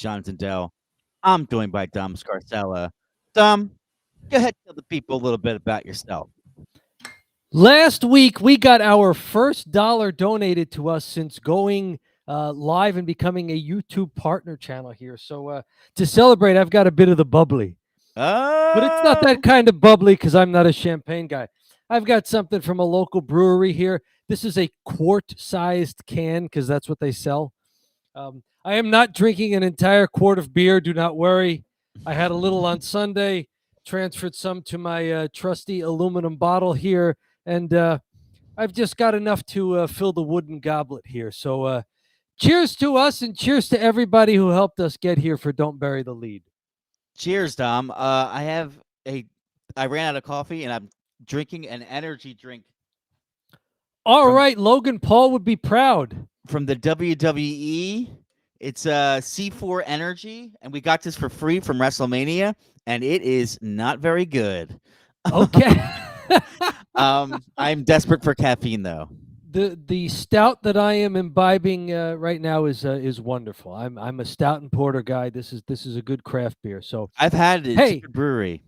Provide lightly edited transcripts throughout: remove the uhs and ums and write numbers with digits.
Jonathan Dell. I'm joined by Dom Scarcella. Dom, go ahead and tell the people a little bit about yourself. Last week, we got our first dollar donated to us since going live and becoming a YouTube partner channel here. So to celebrate, I've got a bit of the bubbly. But it's not that kind of bubbly because I'm not a champagne guy. I've got something from a local brewery here. This is a quart-sized can because that's what they sell. I am not drinking an entire quart of beer. Do not worry. I had a little on Sunday, transferred some to my trusty aluminum bottle here, and I've just got enough to fill the wooden goblet here. So cheers to us and cheers to everybody who helped us get here for Don't Bury the Lead. Cheers, Dom. I ran out of coffee and I'm drinking an energy drink. All right, Logan Paul would be proud. From the WWE. It's C4 Energy, and we got this for free from WrestleMania, and it is not very good. Okay. I'm desperate for caffeine, though. The stout that I am imbibing right now is wonderful. I'm a stout and porter guy. This is a good craft beer. So I've had it. Hey, it's a good brewery.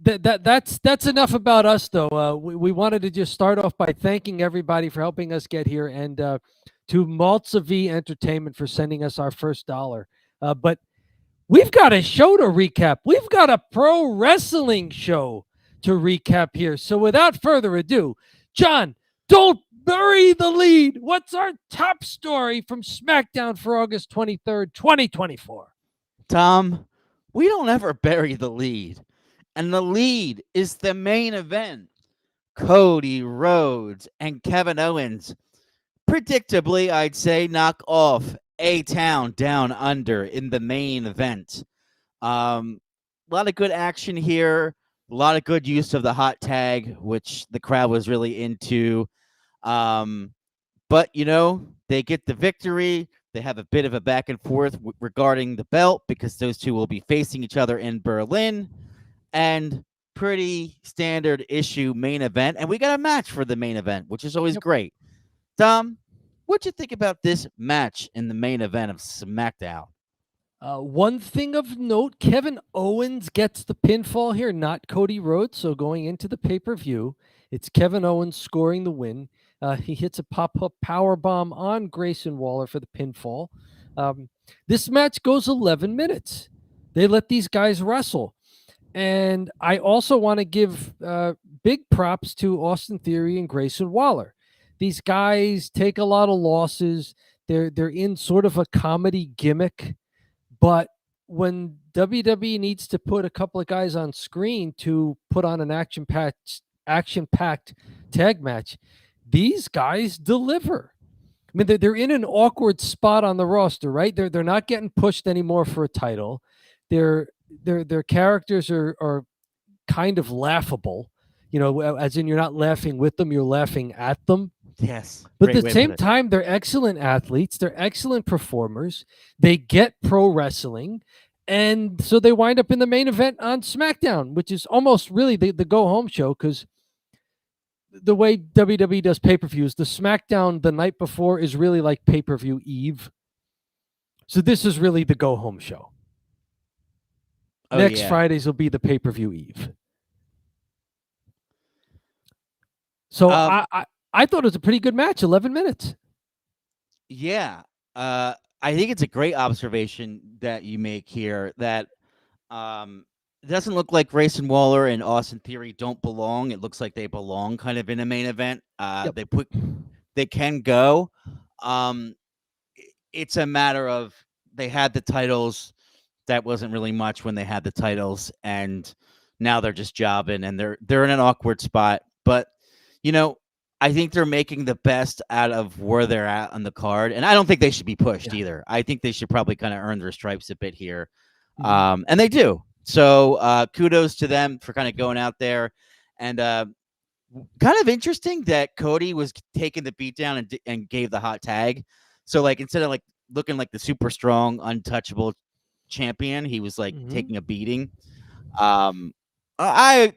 That's enough about us, though. We wanted to just start off by thanking everybody for helping us get here, and to Maltza V Entertainment for sending us our first dollar. But we've got a show to recap. We've got a pro wrestling show to recap here. So without further ado, John, don't bury the lead. What's our top story from SmackDown for August 23rd, 2024? Tom, we don't ever bury the lead. And the lead is the main event. Cody Rhodes and Kevin Owens, predictably, I'd say, knock off ATOWN Down Under in the main event. A lot of good action here. A lot of good use of the hot tag, which the crowd was really into. But, they get the victory. They have a bit of a back and forth regarding the belt because those two will be facing each other in Berlin. And pretty standard issue main event. And we got a match for the main event, which is always great. Dom, what'd you think about this match in the main event of SmackDown? One thing of note, Kevin Owens gets the pinfall here, not Cody Rhodes. So going into the pay-per-view, it's Kevin Owens scoring the win. He hits a pop-up powerbomb on Grayson Waller for the pinfall. This match goes 11 minutes. They let these guys wrestle. And I also want to give big props to Austin Theory and Grayson Waller. These guys take a lot of losses. They're in sort of a comedy gimmick. But when WWE needs to put a couple of guys on screen to put on an action-packed tag match, these guys deliver. I mean, they're in an awkward spot on the roster, right? They're not getting pushed anymore for a title. Their characters are kind of laughable, as in you're not laughing with them, you're laughing at them. Yes. But at the same time, they're excellent athletes. They're excellent performers. They get pro wrestling. And so they wind up in the main event on SmackDown, which is almost really the go-home show because the way WWE does pay-per-views, the SmackDown the night before is really like pay-per-view Eve. So this is really the go-home show. Next Fridays will be the pay-per-view Eve. So I thought it was a pretty good match, 11 minutes. Yeah. I think it's a great observation that you make here that it doesn't look like Grayson Waller and Austin Theory don't belong. It looks like they belong kind of in a main event. Yep. They can go. It's a matter of they had the titles. That wasn't really much when they had the titles, and now they're just jobbing, and they're in an awkward spot. But I think they're making the best out of where they're at on the card, and I don't think they should be pushed either. I think they should probably kind of earn their stripes a bit here, and they do. So kudos to them for kind of going out there, and kind of interesting that Cody was taking the beatdown and gave the hot tag. So instead of looking like the super strong, untouchable champion, he was taking a beating. I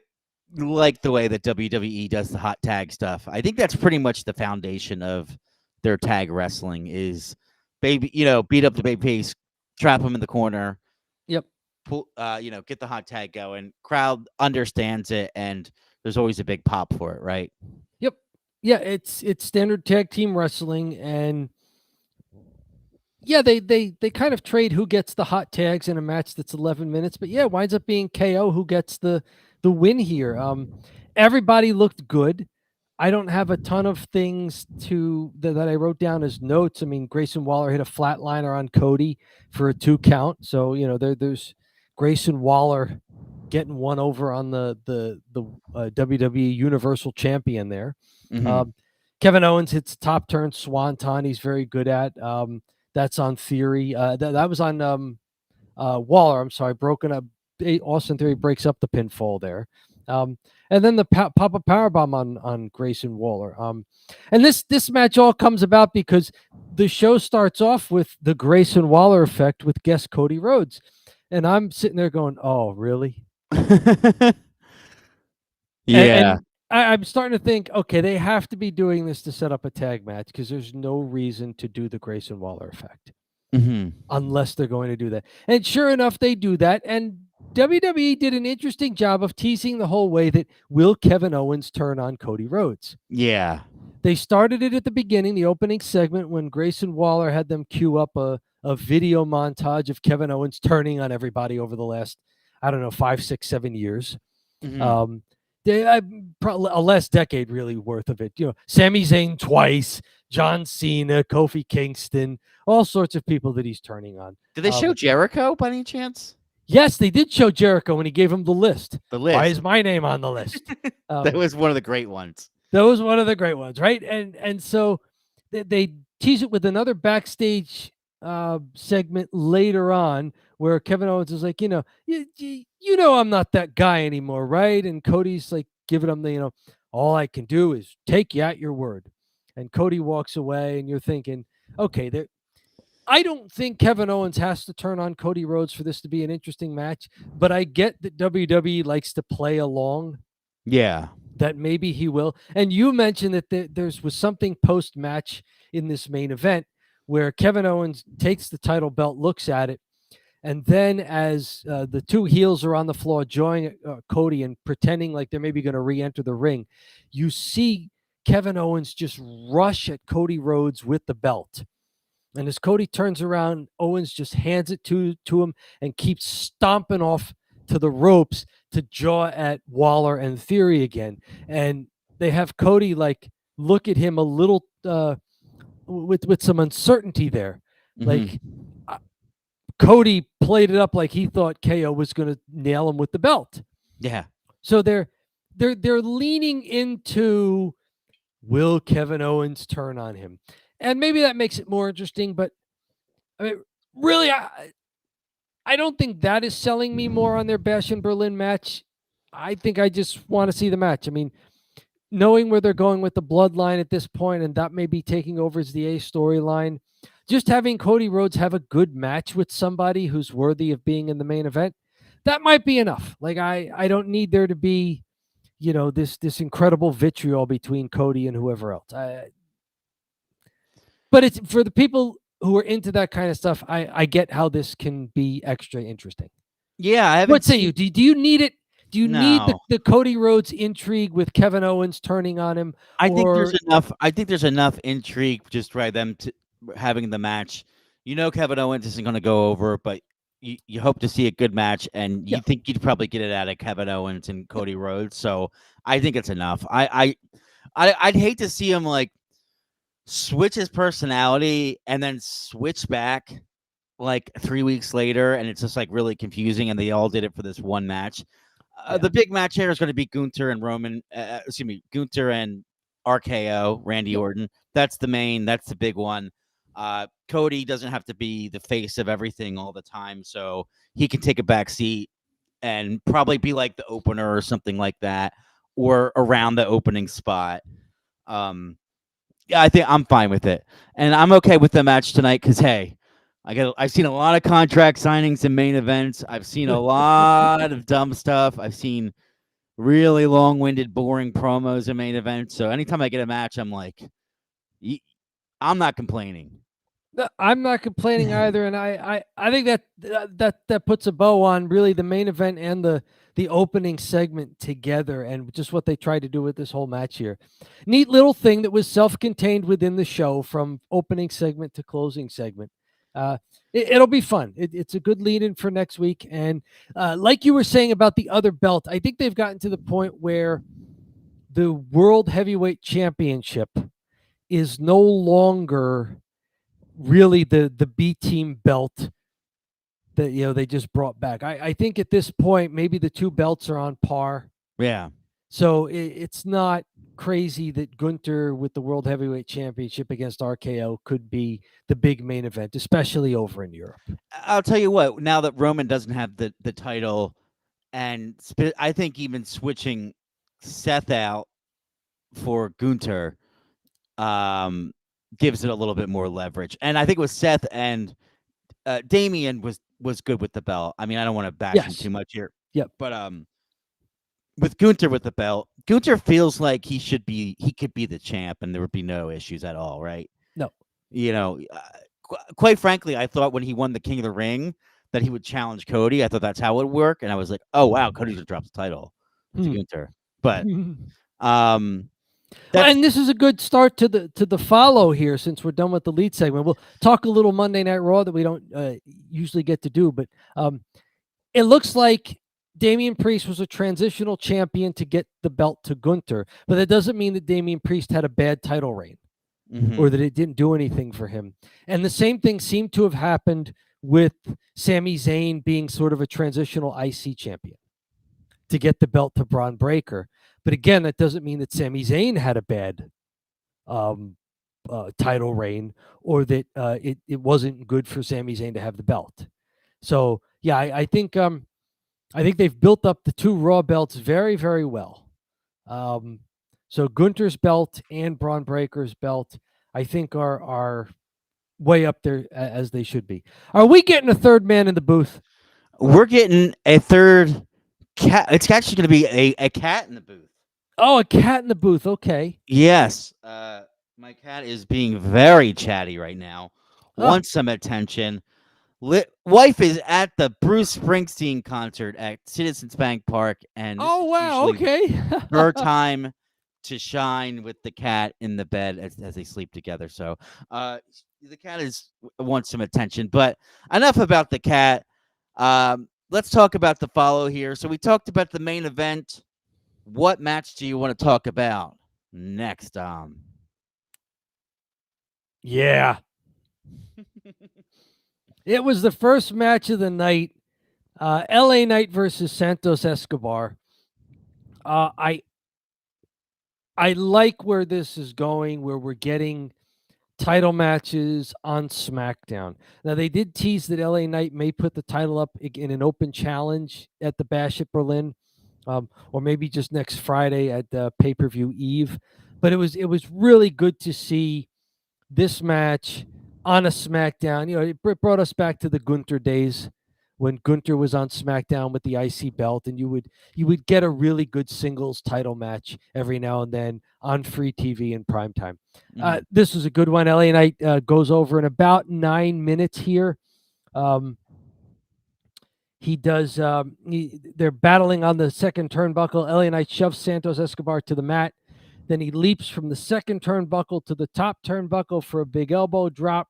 like the way that WWE does the hot tag stuff. I think that's pretty much the foundation of their tag wrestling is beat up the babyface, trap him in the corner, Yep. pull, get the hot tag going. Crowd understands it, and there's always a big pop for it, right? Yep. Yeah, it's standard tag team wrestling, and yeah, they kind of trade who gets the hot tags in a match that's 11 minutes, but yeah, it winds up being KO who gets the win here. Everybody looked good. I don't have a ton of things that I wrote down as notes. I mean, Grayson Waller hit a flatliner on Cody for a 2 count, so there's Grayson Waller getting one over on the WWE Universal Champion there. Mm-hmm. Kevin Owens hits top turn swanton. He's very good at. That's on Theory. That was on Waller. I'm sorry, broken up. Austin Theory breaks up the pinfall there. And then the pop-up powerbomb on Grayson Waller. And this match all comes about because the show starts off with the Grayson Waller effect with guest Cody Rhodes. And I'm sitting there going, oh, really? Yeah. And I'm starting to think, okay, they have to be doing this to set up a tag match because there's no reason to do the Grayson Waller effect unless they're going to do that. And sure enough, they do that. And WWE did an interesting job of teasing the whole way that will Kevin Owens turn on Cody Rhodes? Yeah. They started it at the beginning, the opening segment, when Grayson Waller had them cue up a video montage of Kevin Owens turning on everybody over the last, I don't know, 5, 6, 7 years. Mm-hmm. Probably a last decade really worth of it. Sami Zayn twice, John Cena, Kofi Kingston, all sorts of people that he's turning on. Did they show Jericho by any chance? Yes, they did show Jericho when he gave him the list. The list. Why is my name on the list? That was one of the great ones. That was one of the great ones, right? And so they tease it with another backstage segment later on where Kevin Owens is like, you I'm not that guy anymore, right? And Cody's like giving him the, all I can do is take you at your word. And Cody walks away, and you're thinking, okay, I don't think Kevin Owens has to turn on Cody Rhodes for this to be an interesting match, but I get that WWE likes to play along. Yeah. That maybe he will. And you mentioned that there was something post-match in this main event where Kevin Owens takes the title belt, looks at it, and then as the two heels are on the floor joining Cody and pretending like they're maybe going to re-enter the ring, you see Kevin Owens just rush at Cody Rhodes with the belt. And as Cody turns around, Owens just hands it to him and keeps stomping off to the ropes to jaw at Waller and Theory again. And they have Cody like look at him a little with some uncertainty there. Like Cody played it up like he thought KO was going to nail him with the belt. Yeah. So they're leaning into, will Kevin Owens turn on him? And maybe that makes it more interesting, but I mean, really, I don't think that is selling me more on their Bash in Berlin match. I think I just want to see the match. I mean, knowing where they're going with the Bloodline at this point, and that may be taking over as the A storyline, just having Cody Rhodes have a good match with somebody who's worthy of being in the main event, that might be enough. Like, I don't need there to be, this incredible vitriol between Cody and whoever else. But it's for the people who are into that kind of stuff. I get how this can be extra interesting. Yeah, I haven't. What say you? Do you need it? Do you need the Cody Rhodes intrigue with Kevin Owens turning on him? I think there's enough. I think there's enough intrigue just by them having the match. Kevin Owens isn't going to go over, but you hope to see a good match, and you think you'd probably get it out of Kevin Owens and Cody Rhodes. So I think it's enough. I'd hate to see him like switch his personality and then switch back like 3 weeks later, and it's just like really confusing, and they all did it for this one match. The big match here is going to be Gunther and Gunther and RKO, Randy Orton. That's the big one. Cody doesn't have to be the face of everything all the time, so he can take a back seat and probably be like the opener or something like that, or around the opening spot. Yeah, I think I'm fine with it, and I'm okay with the match tonight because hey, I've seen a lot of contract signings and main events. I've seen a lot of dumb stuff. I've seen really long-winded, boring promos in main events. So anytime I get a match, I'm like, I'm not complaining. I'm not complaining either, and I think that puts a bow on really the main event and the opening segment together, and just what they tried to do with this whole match here. Neat little thing that was self-contained within the show, from opening segment to closing segment. It'll be fun. It's a good lead-in for next week, and like you were saying about the other belt, I think they've gotten to the point where the World Heavyweight Championship is no longer really the B team belt that they just brought back. I think at this point maybe the two belts are on par. Yeah. So it's not crazy that Gunther with the World Heavyweight Championship against RKO could be the big main event, especially over in Europe. I'll tell you what, now that Roman doesn't have the title, and I think even switching Seth out for Gunther gives it a little bit more leverage. And I think with Seth and Damian was good with the belt. I mean, I don't want to bash him too much here. Yep. But with Gunther with the belt, Gunther feels like he could be the champ, and there would be no issues at all, right? No. Quite frankly, I thought when he won the King of the Ring that he would challenge Cody. I thought that's how it would work, and I was like, oh wow, Cody's gonna drop the title to Gunther. But and this is a good start to the follow here, since we're done with the lead segment. We'll talk a little Monday Night Raw that we don't usually get to do, but it looks like Damian Priest was a transitional champion to get the belt to Gunther, but that doesn't mean that Damian Priest had a bad title reign or that it didn't do anything for him. And the same thing seemed to have happened with Sami Zayn being sort of a transitional IC champion to get the belt to Braun Breaker. But again, that doesn't mean that Sami Zayn had a bad title reign, or that it wasn't good for Sami Zayn to have the belt. So yeah, I think they've built up the two Raw belts very, very well. So Gunther's belt and Braun Breaker's belt, I think, are way up there as they should be. Are we getting a third man in the booth? We're getting a third cat. It's actually going to be a cat in the booth. Oh, a cat in the booth. Okay. Yes. My cat is being very chatty right now. Wants some attention. Wife is at the Bruce Springsteen concert at Citizens Bank Park, and oh wow, okay. her time to shine with the cat in the bed as they sleep together. So the cat wants some attention. But enough about the cat. Let's talk about the follow here. So we talked about the main event. What match do you want to talk about next? Yeah. It was the first match of the night. LA Knight versus Santos Escobar. I like where this is going, where we're getting title matches on SmackDown. Now, they did tease that LA Knight may put the title up in an open challenge at the Bash at Berlin, or maybe just next Friday at the pay-per-view Eve. But it was really good to see this match on a SmackDown. It brought us back to the Gunther days, when Gunther was on SmackDown with the IC belt, and you would get a really good singles title match every now and then on free TV in primetime. This was a good one. LA Knight goes over in about 9 minutes here. He does. They're battling on the second turnbuckle. LA Knight shoves Santos Escobar to the mat. Then he leaps from the second turnbuckle to the top turnbuckle for a big elbow drop.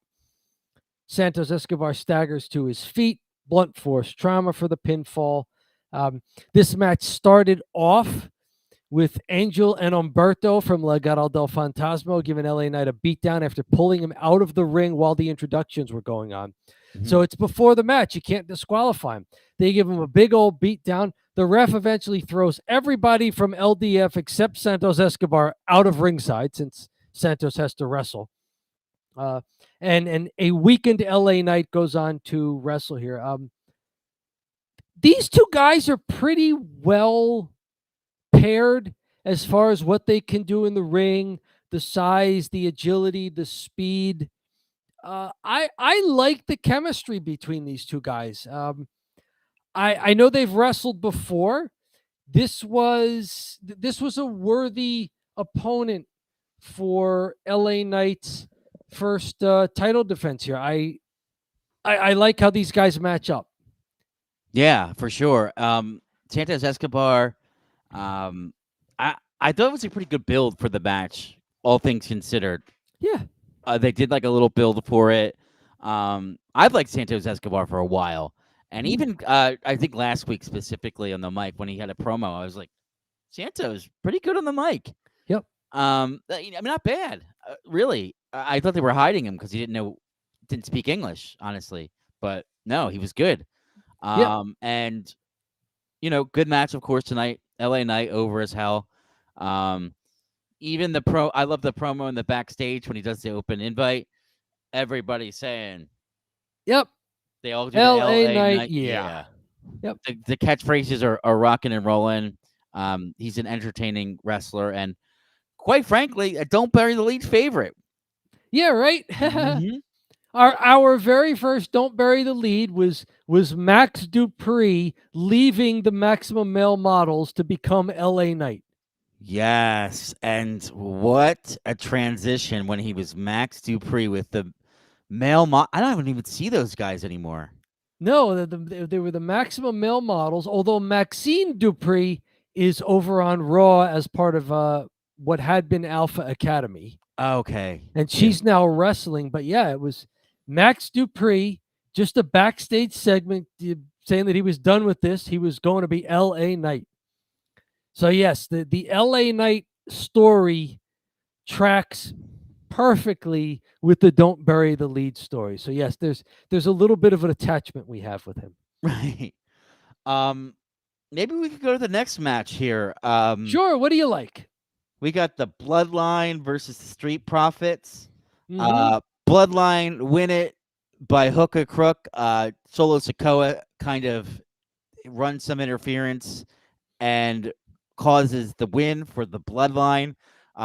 Santos Escobar staggers to his feet. Blunt force trauma for the pinfall. This match started off with Angel and Humberto from Legado del Fantasma giving LA Knight a beatdown after pulling him out of the ring while the introductions were going on. So it's before the match. You can't disqualify him. They give him a big old beatdown. The ref eventually throws everybody from LDF except Santos Escobar out of ringside, since Santos has to wrestle. And a weakened LA Knight goes on to wrestle here. These two guys are pretty well paired as far as what they can do in the ring, the size, the agility, the speed. I like the chemistry between these two guys. I know they've wrestled before. This was a worthy opponent for LA Knight's first title defense here. I like how these guys match up. Yeah, for sure. Santos Escobar, um, I thought it was a pretty good build for the match, all things considered. Yeah. They did like a little build for it. I've liked Santos Escobar for a while, and even I think last week specifically on the mic when he had a promo, I was like, Santos pretty good on the mic. Yep. I mean, not bad, really. I thought they were hiding him because he didn't speak English, honestly. But no, he was good. Yep. And good match, of course, tonight. LA Knight over as hell. Even I love the promo in the backstage when he does the open invite. Everybody's saying Yep. they all do the LA LA Knight. Knight. Yeah. Yeah. Yep. The catchphrases are rocking and rolling. He's an entertaining wrestler, and quite frankly, a Don't Bury the Lead favorite. Yeah, right. Mhm. Our very first Don't Bury the Lead was Max Dupree leaving the Maximum Male Models to become LA Knight. Yes, and what a transition when he was Max Dupree with the I don't even see those guys anymore. No, they were the Maximum Male Models, although Maxine Dupree is over on Raw as part of what had been Alpha Academy. Okay. And she's now wrestling. But yeah, it was Max Dupree, just a backstage segment saying that he was done with this. He was going to be LA Knight. So yes, the LA Knight story tracks perfectly with the Don't Bury the Lead story. So yes, there's a little bit of an attachment we have with him. Right. Maybe we could go to the next match here. Sure. What do you like? We got the Bloodline versus the Street Profits. Mhm. Bloodline win it by hook or crook. Solo Sikoa kind of runs some interference and causes the win for the Bloodline.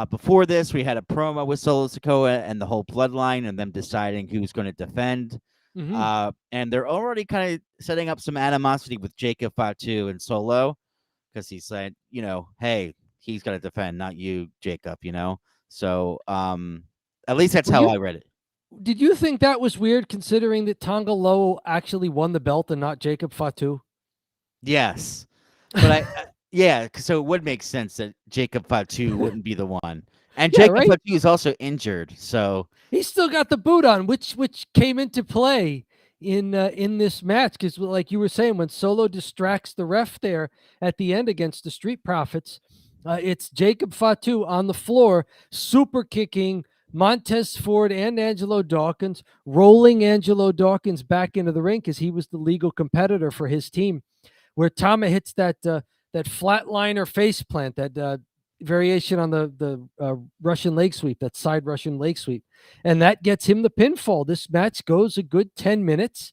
Before this, we had a promo with Solo Sikoa and the whole Bloodline and them deciding who's going to defend. Mhm. And they're already kind of setting up some animosity with Jacob Fatu and Solo because he's saying, hey, he's got to defend, not you, Jacob, So at least that's how I read it. Did you think that was weird considering that Tonga Loa actually won the belt and not Jacob Fatu? Yes. But yeah, so it would make sense that Jacob Fatu wouldn't be the one. And Yeah, Jacob right? Fatu is also injured, so He still got the boot on, which came into play in this match because, like you were saying, when Solo distracts the ref there at the end against the Street Profits, it's Jacob Fatu on the floor, super kicking Montez Ford and Angelo Dawkins, rolling Angelo Dawkins back into the ring because he was the legal competitor for his team. Where Tama hits that flatliner face plant, that variation on the Russian leg sweep, that side Russian leg sweep, and that gets him the pinfall. This match goes a good 10 minutes.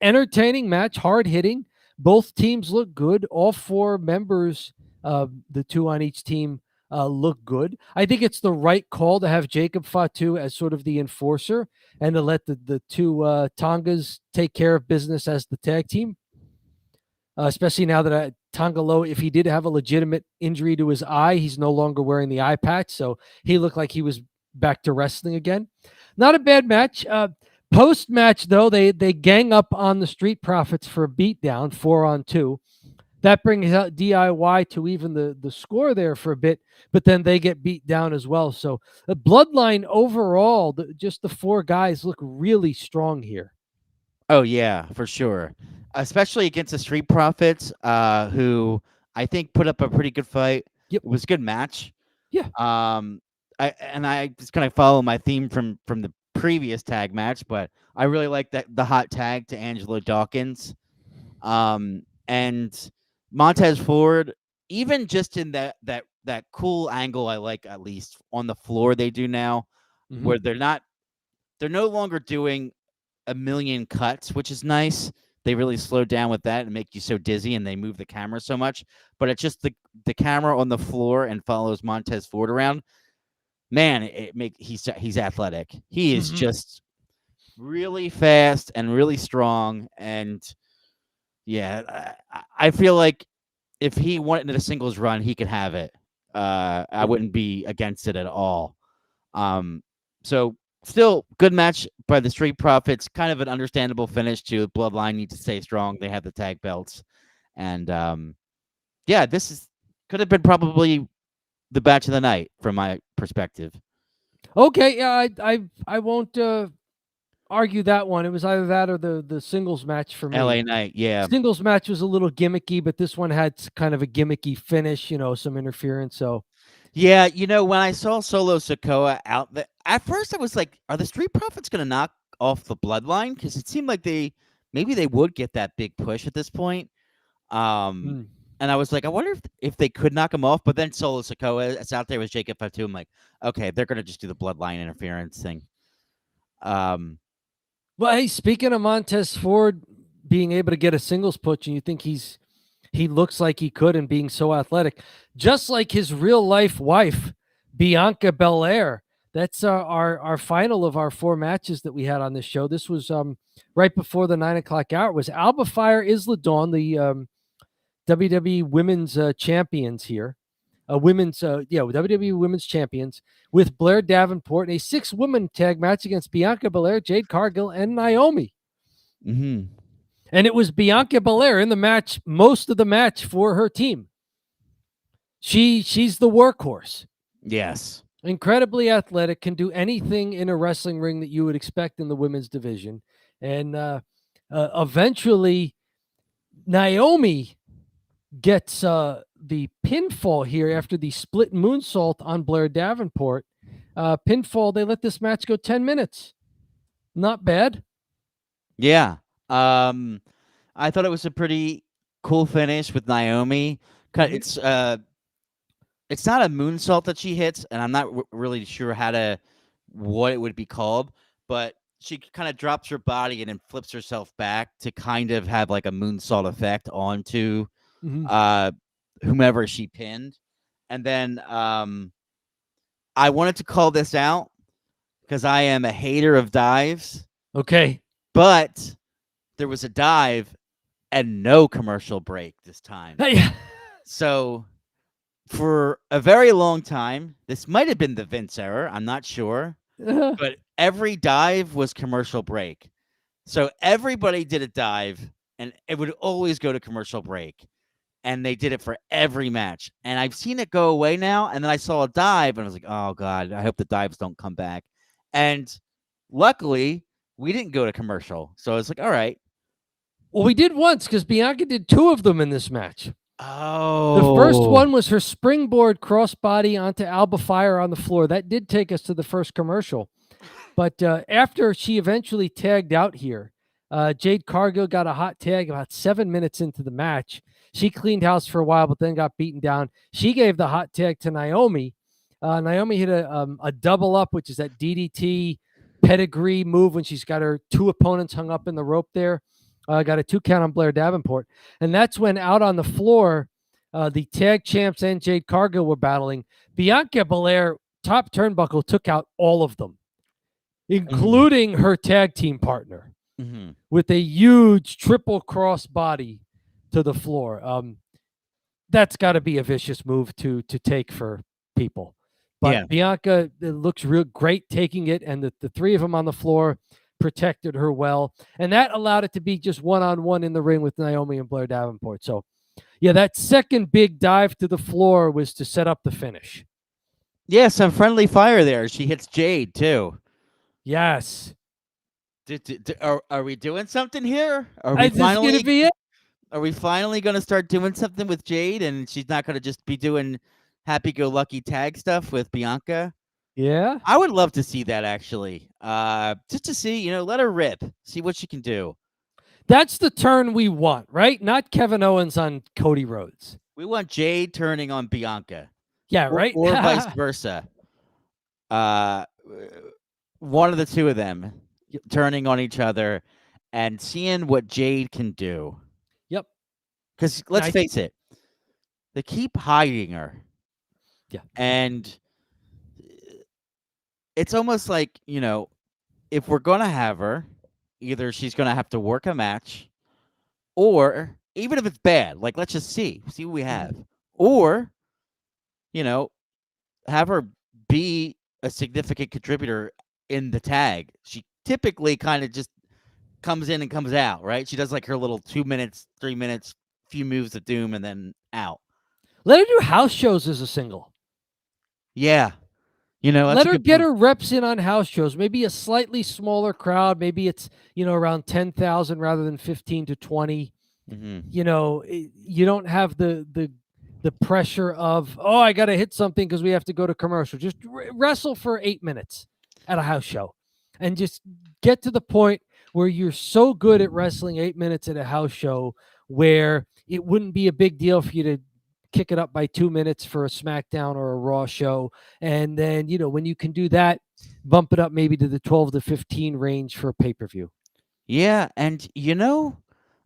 Entertaining match, hard hitting. Both teams look good. All four members, the two on each team, look good. I think it's the right call to have Jacob Fatu as sort of the enforcer and to let the two Tongas take care of business as the tag team. Especially now that Tonga Loa, if he did have a legitimate injury to his eye, he's no longer wearing the eye patch, so he looked like he was back to wrestling again. Not a bad match. Post match though, they gang up on the Street Profits for a beatdown, 4-on-2. That brings out DIY to even the score there for a bit, but then they get beat down as well. So the Bloodline overall, just the four guys look really strong here. Oh yeah, for sure. Especially against the Street Profits, who I think put up a pretty good fight. Yep. It was a good match. Yeah. I just kind of follow my theme from the previous tag match, but I really like the hot tag to Angelo Dawkins. And Montez Ford, even just in that cool angle I like, at least on the floor they do now, where they're no longer doing a million cuts, which is nice. They really slowed down with that and make you so dizzy, and they move the camera so much. But it's just the camera on the floor and follows Montez Ford around. Man, he's athletic. He is just really fast and really strong. And yeah, I feel like if he wanted a singles run, he could have it. I wouldn't be against it at all. So still good match by the Street Profits. Kind of an understandable finish to Bloodline need to stay strong. They have the tag belts, and yeah, this is could have been probably the match of the night from my perspective. Okay, yeah, I won't argue that one. It was either that or the singles match for me. LA Knight, yeah. Singles match was a little gimmicky, but this one had kind of a gimmicky finish, some interference. So Yeah, when I saw Solo Sikoa out there, at first I was like, are the Street Profits going to knock off the Bloodline? Because it seemed like maybe they would get that big push at this point. And I was like, I wonder if they could knock him off. But then Solo Sikoa is out there with Jacob Fatu. I'm like, okay, they're going to just do the Bloodline interference thing. Well, hey, speaking of Montez Ford being able to get a singles push, and you think he looks like he could and being so athletic, just like his real life wife, Bianca Belair. That's our final of our 4 matches that we had on this show. This was right before the 9 o'clock hour. It was Alba Fire Isla Dawn, the WWE Women's Champions here. WWE Women's Champions with Blair Davenport in a 6-woman tag match against Bianca Belair, Jade Cargill, and Naomi. Mm-hmm. And it was Bianca Belair in the match, most of the match for her team. She's the workhorse. Yes. Incredibly athletic, can do anything in a wrestling ring that you would expect in the women's division. And eventually, Naomi gets the pinfall here after the split moonsault on Blair Davenport. Pinfall, they let this match go 10 minutes. Not bad. Yeah. I thought it was a pretty cool finish with Naomi. It's not a moonsault that she hits, and I'm not really sure what it would be called, but she kind of drops her body and then flips herself back to kind of have like a moonsault effect onto whomever she pinned. And then I wanted to call this out because I am a hater of dives. Okay. But there was a dive and no commercial break this time. So for a very long time, this might have been the Vince era, I'm not sure, but every dive was commercial break. So everybody did a dive, and it would always go to commercial break. And they did it for every match. And I've seen it go away now, and then I saw a dive, and I was like, oh, God, I hope the dives don't come back. And luckily, we didn't go to commercial. So I was like, all right. Well, we did once because Bianca did 2 of them in this match. Oh. The first one was her springboard crossbody onto Alba Fire on the floor. That did take us to the first commercial. But after she eventually tagged out here, Jade Cargill got a hot tag about 7 minutes into the match. She cleaned house for a while, but then got beaten down. She gave the hot tag to Naomi. Naomi hit a double up, which is that DDT pedigree move when she's got her 2 opponents hung up in the rope there. Got a 2 count on Blair Davenport. And that's when out on the floor, the tag champs and Jade Cargill were battling. Bianca Belair, top turnbuckle, took out all of them, including her tag team partner, with a huge triple cross body to the floor. That's got to be a vicious move to take for people. But Bianca looks real great taking it, and the 3 of them on the floor protected her well, and that allowed it to be just one-on-one in the ring with Naomi and Blair Davenport. So, yeah, that second big dive to the floor was to set up the finish. Yeah, some friendly fire there. She hits Jade, too. Yes. Are we doing something here? Is this going to be it? Are we finally going to start doing something with Jade, and she's not going to just be doing happy-go-lucky tag stuff with Bianca? Yeah. I would love to see that, actually. Just to see, let her rip. See what she can do. That's the turn we want, right? Not Kevin Owens on Cody Rhodes. We want Jade turning on Bianca. Yeah, right? Or vice versa. One of the 2 of them turning on each other and seeing what Jade can do. Yep. Because let's face it, they keep hiding her. Yeah. And it's almost like, if we're going to have her, either she's going to have to work a match, or even if it's bad, like, let's just see what we have. Or, have her be a significant contributor in the tag. She typically kind of just comes in and comes out, right? She does like her little 2 minutes, 3 minutes, few moves of doom, and then out. Let her do house shows as a single. Yeah. That's Let a her good get point. her reps in on house shows. Maybe a slightly smaller crowd. Maybe it's, around 10,000 rather than 15 to 20. Mm-hmm. You don't have the pressure of, oh, I got to hit something because we have to go to commercial. Just wrestle for 8 minutes at a house show and just get to the point where you're so good at wrestling 8 minutes at a house show where it wouldn't be a big deal for you to kick it up by 2 minutes for a SmackDown or a Raw show. And then, when you can do that, bump it up maybe to the 12 to 15 range for a pay-per-view. Yeah, and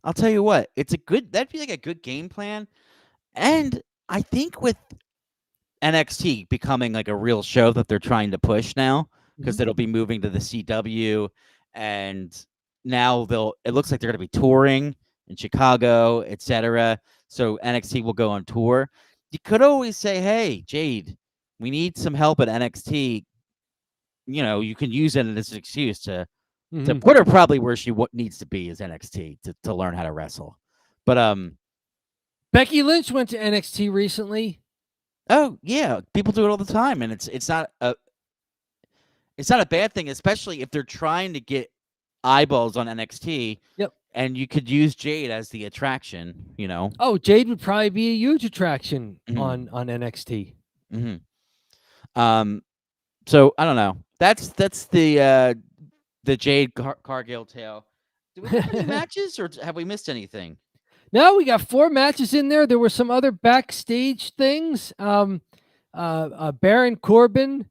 I'll tell you what, that'd be like a good game plan. And I think with NXT becoming like a real show that they're trying to push now, because Mhm. it'll be moving to the CW, and now it looks like they're going to be touring in Chicago, etc. So NXT will go on tour. You could always say, "Hey, Jade, we need some help at NXT." You can use it as an excuse to Mhm. put her probably where she needs to be is NXT to learn how to wrestle. But Becky Lynch went to NXT recently. oh yeah, people do it all the time, and it's not a bad thing, especially if they're trying to get eyeballs on NXT. Yep. And you could use Jade as the attraction. Oh, Jade would probably be a huge attraction Mhm. on NXT. Mhm. So I don't know. That's the Jade Cargill tale. Do we have any matches, or have we missed anything? No, we got 4 matches in there. There were some other backstage things. Baron Corbin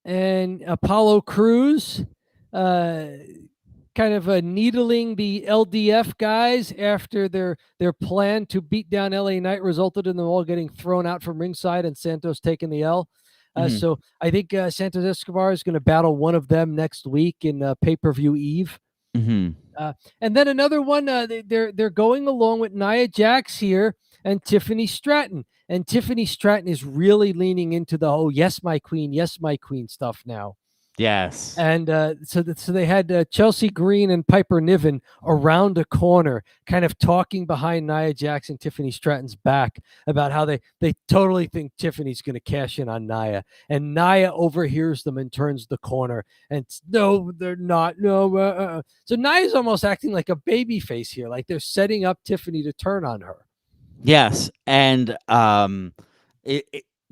and Apollo Crews kind of needling the LDF guys after their plan to beat down LA Knight resulted in them all getting thrown out from ringside and Santos taking the L. Mhm. So I think Santos Escobar is going to battle one of them next week in pay-per-view Eve. Mhm. And then another one, they're going along with Nia Jax here and Tiffany Stratton. And Tiffany Stratton is really leaning into the yes, my queen stuff now. Yes. And so they had Chelsea Green and Piper Niven around a corner, kind of talking behind Nia Jax and Tiffany Stratton's back about how they totally think Tiffany's going to cash in on Nia. And Nia overhears them and turns the corner. And no, they're not. No. So Nia's almost acting like a baby face here, like they're setting up Tiffany to turn on her. Yes, and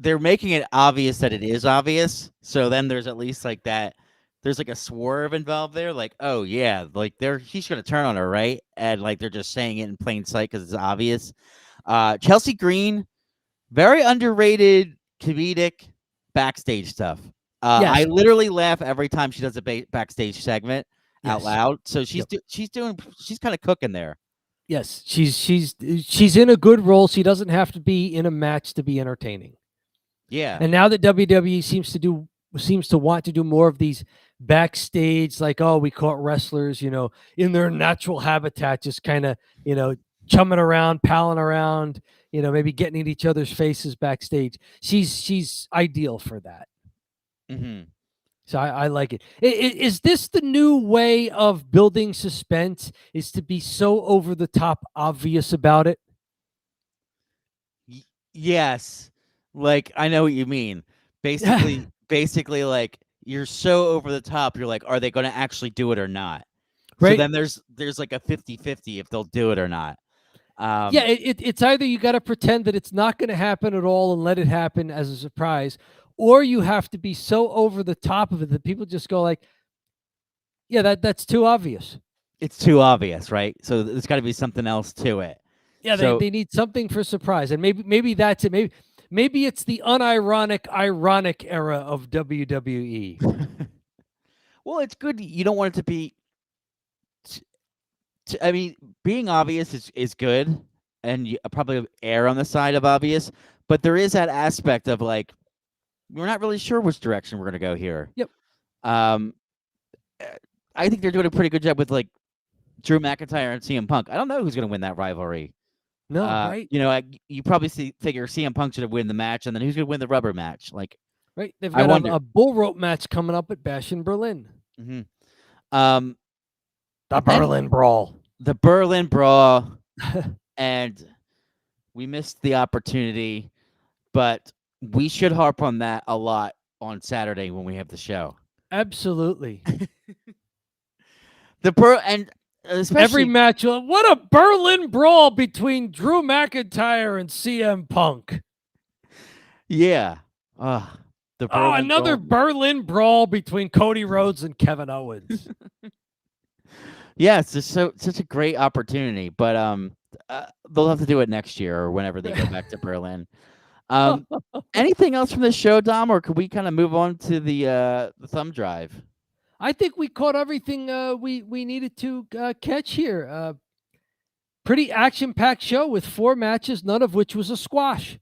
they're making it obvious that it is obvious. So then there's at least like that. There's like a swerve involved there, like, oh yeah, like he's gonna turn on her, right? And like they're just saying it in plain sight because it's obvious. Chelsea Green, very underrated comedic backstage stuff. I Yes. literally laugh every time she does a backstage segment out Yes. loud. So she's Yep. she's kind of cooking there. Yes, she's in a good role. She doesn't have to be in a match to be entertaining. Yeah. And now that WWE seems to want to do more of these backstage, like, oh, we caught wrestlers, in their natural habitat, just kind of, chumming around, palling around, maybe getting in each other's faces backstage. She's ideal for that. Mm-hmm. So I like it. Is this the new way of building suspense? Is to be so over the top obvious about it? Yes. Like, I know what you mean. Basically, like, you're so over the top, you're like, are they going to actually do it or not? So Right? then there's like a 50-50 if they'll do it or not. Yeah, it's either you got to pretend that it's not going to happen at all and let it happen as a surprise, or you have to be so over the top of it that people just go like, yeah, that's too obvious. It's too obvious, right? So there's got to be something else to it. Yeah, So they need something for surprise, and maybe that's it. Maybe it's the unironic, ironic era of WWE. well, it's good. You don't want it to be. I mean, being obvious is good, and you probably err on the side of obvious. But there is that aspect of like, we're not really sure which direction we're going to go here. Yep. Um, I think they're doing a pretty good job with like Drew McIntyre and CM Punk. I don't know who's going to win that rivalry. No, right? You probably figure CM Punk should win the match, and then who's going to win the rubber match? Like, Right. They've I got wonder. a bull rope match coming up at Bash in Berlin. Mhm. Um, The and Berlin Brawl. the Berlin Brawl, and we missed the opportunity, but we should harp on that a lot on Saturday when we have the show. Absolutely. And Every especially match. What a Berlin Brawl between Drew McIntyre and CM Punk. yeah, the Oh, Berlin another Brawl. Berlin Brawl between Cody Rhodes and Kevin Owens. Yeah, it's just such a great opportunity, but they'll have to do it next year or whenever they go back to Berlin. Anything else from the show, Dom, or could we kind of move on to the thumb drive? I think we caught everything we needed to catch here. Pretty action-packed show with 4 matches, none of which was a squash.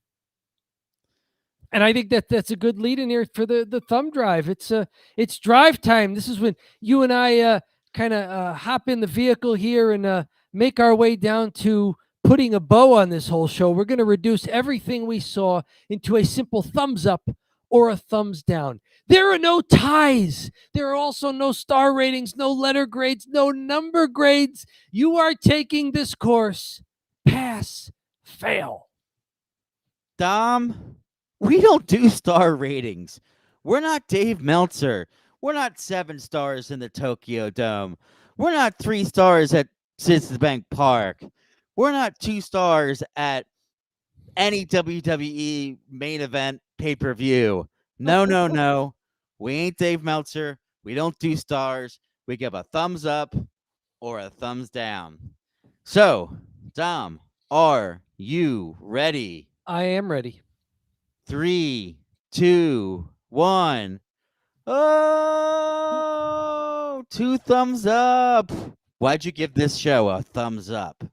And I think that's a good lead in here for the thumb drive. It's drive time. This is when you and I kind of hop in the vehicle here and make our way down to putting a bow on this whole show. We're going to reduce everything we saw into a simple thumbs up or a thumbs down. There are no ties. There are also no star ratings, no letter grades, no number grades. You are taking this course pass, fail. Dom, we don't do star ratings. We're not Dave Meltzer. We're not 7 stars in the Tokyo Dome. We're not 3 stars at Citizens Bank Park. We're not 2 stars at any WWE main event pay-per-view. No, no, no. We ain't Dave Meltzer. We don't do stars. We give a thumbs up or a thumbs down. So, Dom, are you ready? I am ready. 3, 2, 1. Oh, 2 thumbs up. Why'd you give this show a thumbs up?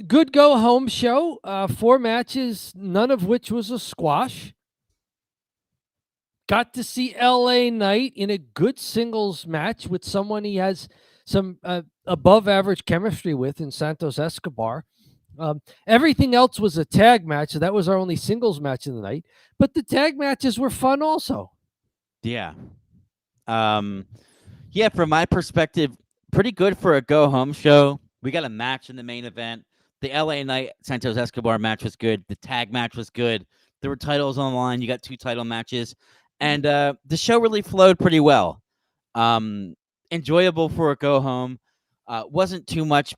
Good go home show. 4 matches, none of which was a squash. Got to see LA Knight in a good singles match with someone he has some above average chemistry with in Santos Escobar. Everything else was a tag match, so that was our only singles match of the night. But the tag matches were fun also. Yeah. Yeah, from my perspective, pretty good for a go home show. We got a match in the main event. The LA Knight Santos Escobar match was good. The tag match was good. There were titles on the line. You got 2 title matches. And the show really flowed pretty well. Enjoyable for a go home. Wasn't too much.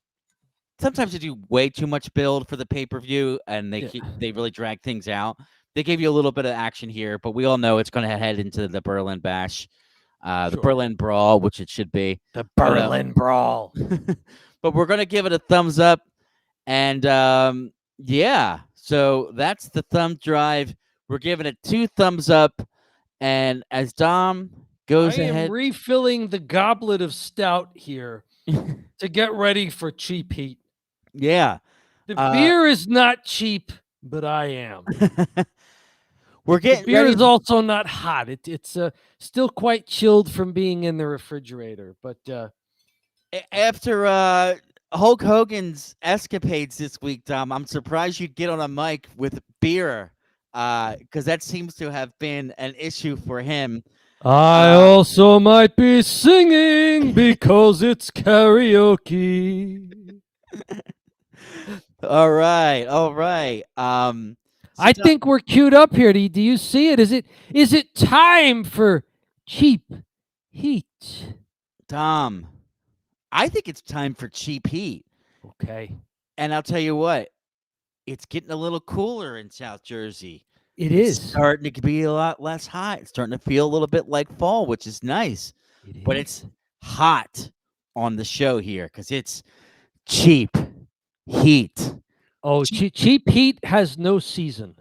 Sometimes they do way too much build for the pay-per-view, and they really drag things out. They gave you a little bit of action here, but we all know it's going to head into the Berlin Bash, the Berlin Brawl, which it should be. The Berlin Brawl. But we're going to give it a thumbs up. And yeah, so that's the thumb drive. We're giving it 2 thumbs up. And as Dom goes I ahead, am refilling the goblet of stout here to get ready for cheap heat. Yeah. The beer is not cheap, but I am. We're getting the beer ready. is also not hot. It's still quite chilled from being in the refrigerator. But after Hulk Hogan's escapades this week, Dom, I'm surprised you'd get on a mic with beer, because that seems to have been an issue for him. I also might be singing because it's karaoke. All right, all right. I think we're queued up here. Do you see it? Is it time for cheap heat? Tom, I think it's time for cheap heat. Okay. And I'll tell you what, it's getting a little cooler in South Jersey. It's starting to be a lot less hot. It's starting to feel a little bit like fall, which is nice. But it's hot on the show here because it's cheap heat. Oh, cheap heat has no season.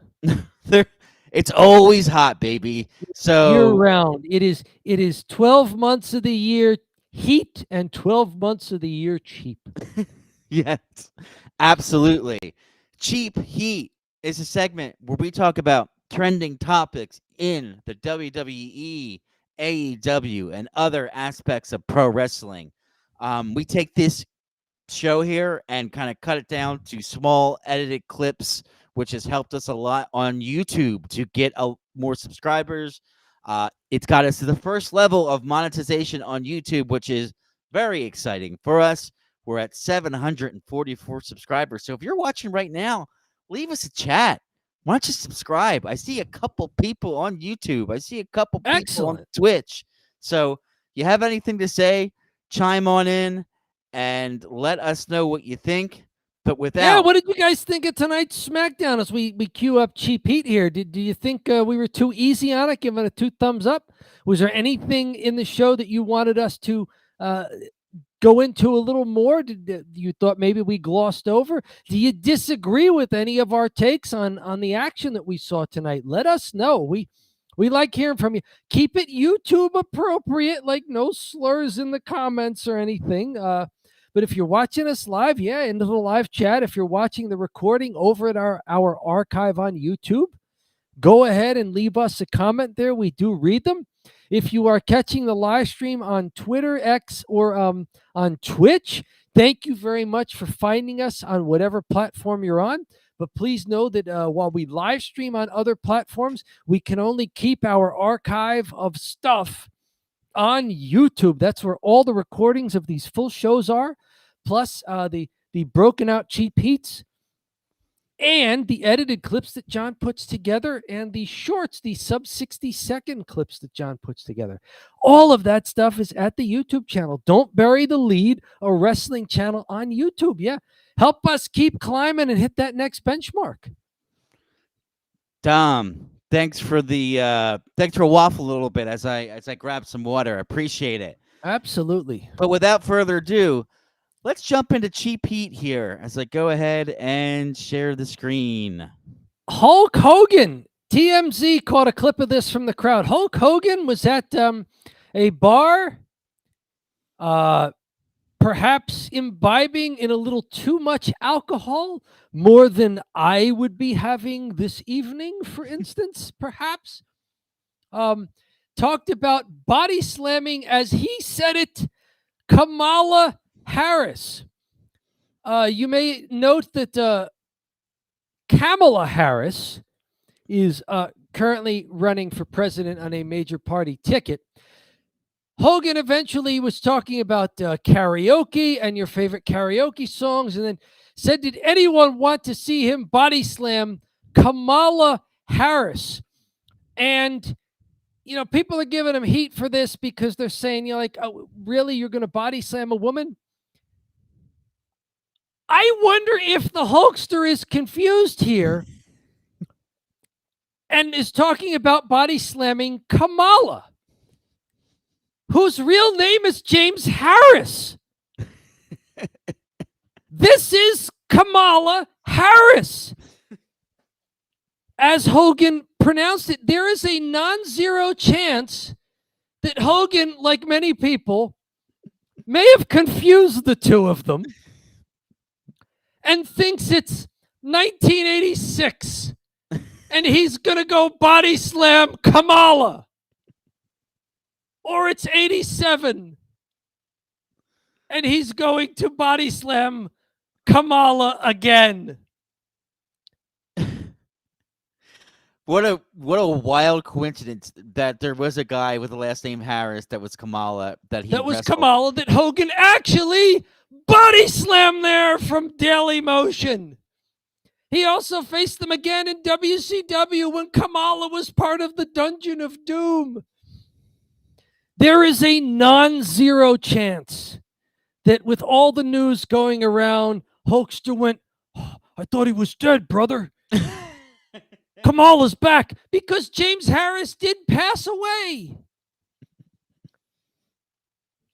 It's always hot, baby. So year round. It is 12 months of the year heat and 12 months of the year cheap. Yes, absolutely. Cheap heat is a segment where we talk about trending topics in the WWE, AEW, and other aspects of pro wrestling. We take this show here and kind of cut it down to small edited clips, which has helped us a lot on YouTube to get more subscribers. It's got us to the first level of monetization on YouTube, which is very exciting for us. We're at 744 subscribers. So if you're watching right now, leave us a chat. Why don't you subscribe? I see a couple people on YouTube. I see a couple people on Excellent. Twitch. So you have anything to say, chime on in and let us know what you think. But Yeah, without, what did you guys think of tonight's SmackDown as we queue up Cheap Heat here? Do you think we were too easy on it, giving it 2 thumbs up? Was there anything in the show that you wanted us to go into a little more? Did you thought maybe we glossed over? Do you disagree with any of our takes on the action that we saw tonight? Let us know. We like hearing from you. Keep it YouTube appropriate, like no slurs in the comments or anything. But if you're watching us live, yeah, into the live chat. If you're watching the recording over at our archive on YouTube, go ahead and leave us a comment there. We do read them. If you are catching the live stream on Twitter, X, or on Twitch, thank you very much for finding us on whatever platform you're on. But please know that while we live stream on other platforms, we can only keep our archive of stuff on YouTube. That's where all the recordings of these full shows are, plus the broken out cheap heats and the edited clips that John puts together and the shorts, the sub 60-second clips that John puts together. All of that stuff is at the YouTube channel. Don't bury the lead, a wrestling channel on YouTube. Yeah. Help us keep climbing and hit that next benchmark. Dom, thanks for waffle a little bit as I grab some water. I appreciate it. Absolutely. But without further ado, let's jump into Cheap Heat here as I go ahead and share the screen. Hulk Hogan. TMZ caught a clip of this from the crowd. Hulk Hogan was at a bar, perhaps imbibing in a little too much alcohol, more than I would be having this evening, for instance, perhaps. Talked about body slamming, as he said it, Kamala Harris. You may note that Kamala Harris is currently running for president on a major party ticket. Hogan eventually was talking about karaoke and your favorite karaoke songs, and then said, did anyone want to see him body slam Kamala Harris? And, people are giving him heat for this because they're saying, oh, really, you're going to body slam a woman? I wonder if the Hulkster is confused here and is talking about body slamming Kamala, whose real name is James Harris. This is Kamala Harris. As Hogan pronounced it, there is a non-zero chance that Hogan, like many people, may have confused the two of them and thinks it's 1986 and he's going to go body slam Kamala. Or it's 87 and he's going to body slam Kamala again. What a wild coincidence that there was a guy with the last name Harris that was Kamala that was Kamala that Hogan actually body slammed there from Daily Motion. He also faced them again in WCW when Kamala was part of the Dungeon of Doom. There is a non-zero chance that with all the news going around, Hulkster went, oh, I thought he was dead, brother. Kamala's back because James Harris did pass away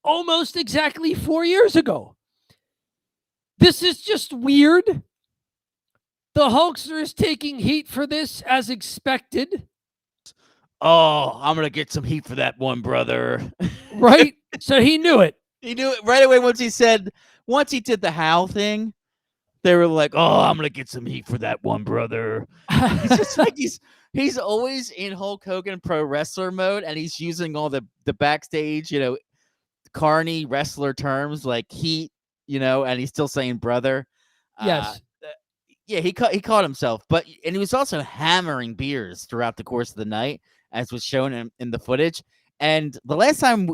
almost exactly 4 years ago. This is just weird. The Hulkster is taking heat for this as expected. Oh, I'm going to get some heat for that one, brother. Right? So he knew it. He knew it right away once he did the Howl thing. They were like, oh, I'm going to get some heat for that one, brother. He's just like, he's always in Hulk Hogan pro wrestler mode, and he's using all the backstage, carny wrestler terms like heat, and he's still saying brother. Yes. Yeah, he caught himself, and he was also hammering beers throughout the course of the night as was shown in the footage. And the last time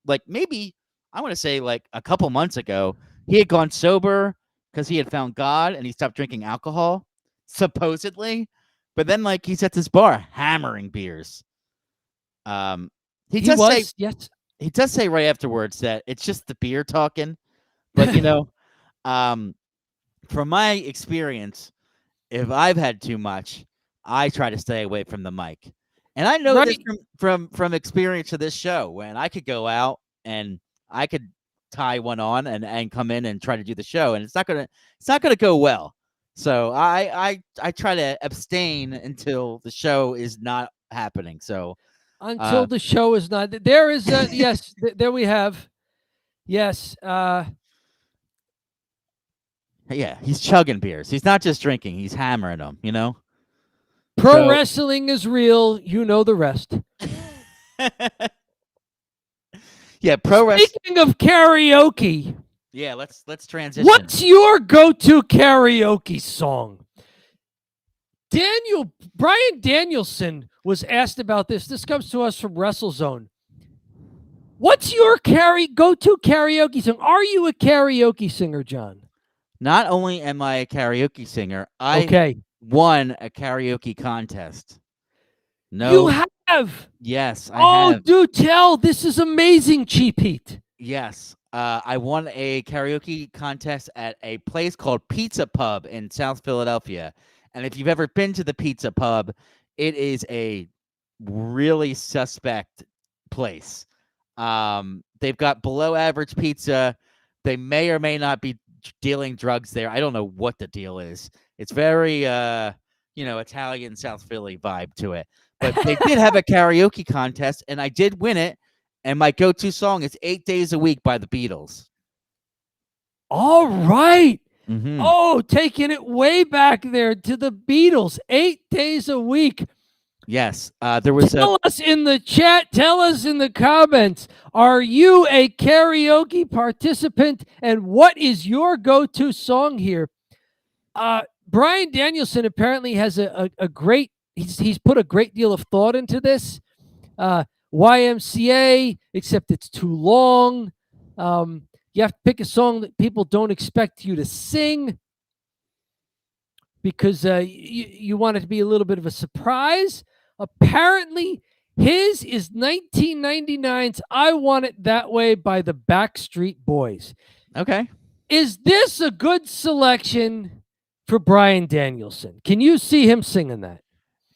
like maybe I want to say like a couple months ago, he had gone sober because he had found God and he stopped drinking alcohol, supposedly. But then like he's at this bar hammering beers. He does say yes. he does say right afterwards that it's just the beer talking. But from my experience, if I've had too much, I try to stay away from the mic. And I know this from experience of this show, when I could go out and I could tie one on and come in and try to do the show, and it's not gonna go well. So I try to abstain until the show is not happening. So until the show is not there is yes, there we have. Yes. Yeah, he's chugging beers. He's not just drinking, he's hammering them, Pro wrestling is real. You know the rest. Yeah, pro wrestling. Speaking of karaoke. Yeah, let's transition. What's your go-to karaoke song? Bryan Danielson was asked about this. This comes to us from WrestleZone. What's your go-to karaoke song? Are you a karaoke singer, John? Not only am I a karaoke singer, I won a karaoke contest. No. You have? Yes, I have. Oh, do tell. This is amazing, Cheap Heat. Yes. I won a karaoke contest at a place called Pizza Pub in South Philadelphia. And if you've ever been to the Pizza Pub, it is a really suspect place. They've got below average pizza. They may or may not be dealing drugs there. I don't know what the deal is. It's very Italian South Philly vibe to it. But they did have a karaoke contest, and I did win it. And my go-to song is 8 Days a Week by the Beatles. All right. Mm-hmm. Oh, taking it way back there to the Beatles. 8 days a week. Yes. Tell us in the chat. Tell us in the comments. Are you a karaoke participant? And what is your go-to song here? Bryan Danielson apparently has a great, he's put a great deal of thought into this. YMCA, except it's too long. You have to pick a song that people don't expect you to sing because you want it to be a little bit of a surprise. Apparently, his is 1999's I Want It That Way by the Backstreet Boys. Okay. Is this a good selection for Bryan Danielson? Can you see him singing that?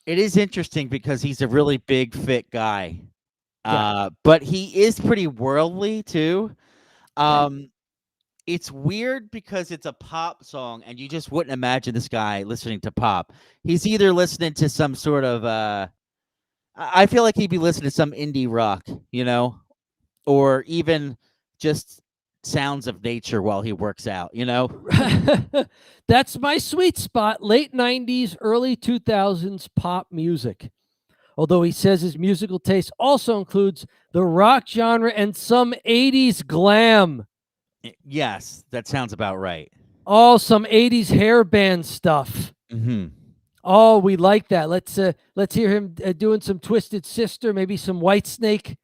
It is interesting because he's a really big, fit guy. Yeah. But he is pretty worldly, too. It's weird because it's a pop song, and you just wouldn't imagine this guy listening to pop. He's either listening to some sort of I feel like he'd be listening to some indie rock, or even just sounds of nature while he works out, That's my sweet spot. Late 90s, early 2000s pop music. Although he says his musical taste also includes the rock genre and some 80s glam. Yes, that sounds about right. Oh, some 80s hair band stuff. Mm-hmm. Oh, we like that. Let's hear him doing some Twisted Sister, maybe some Whitesnake.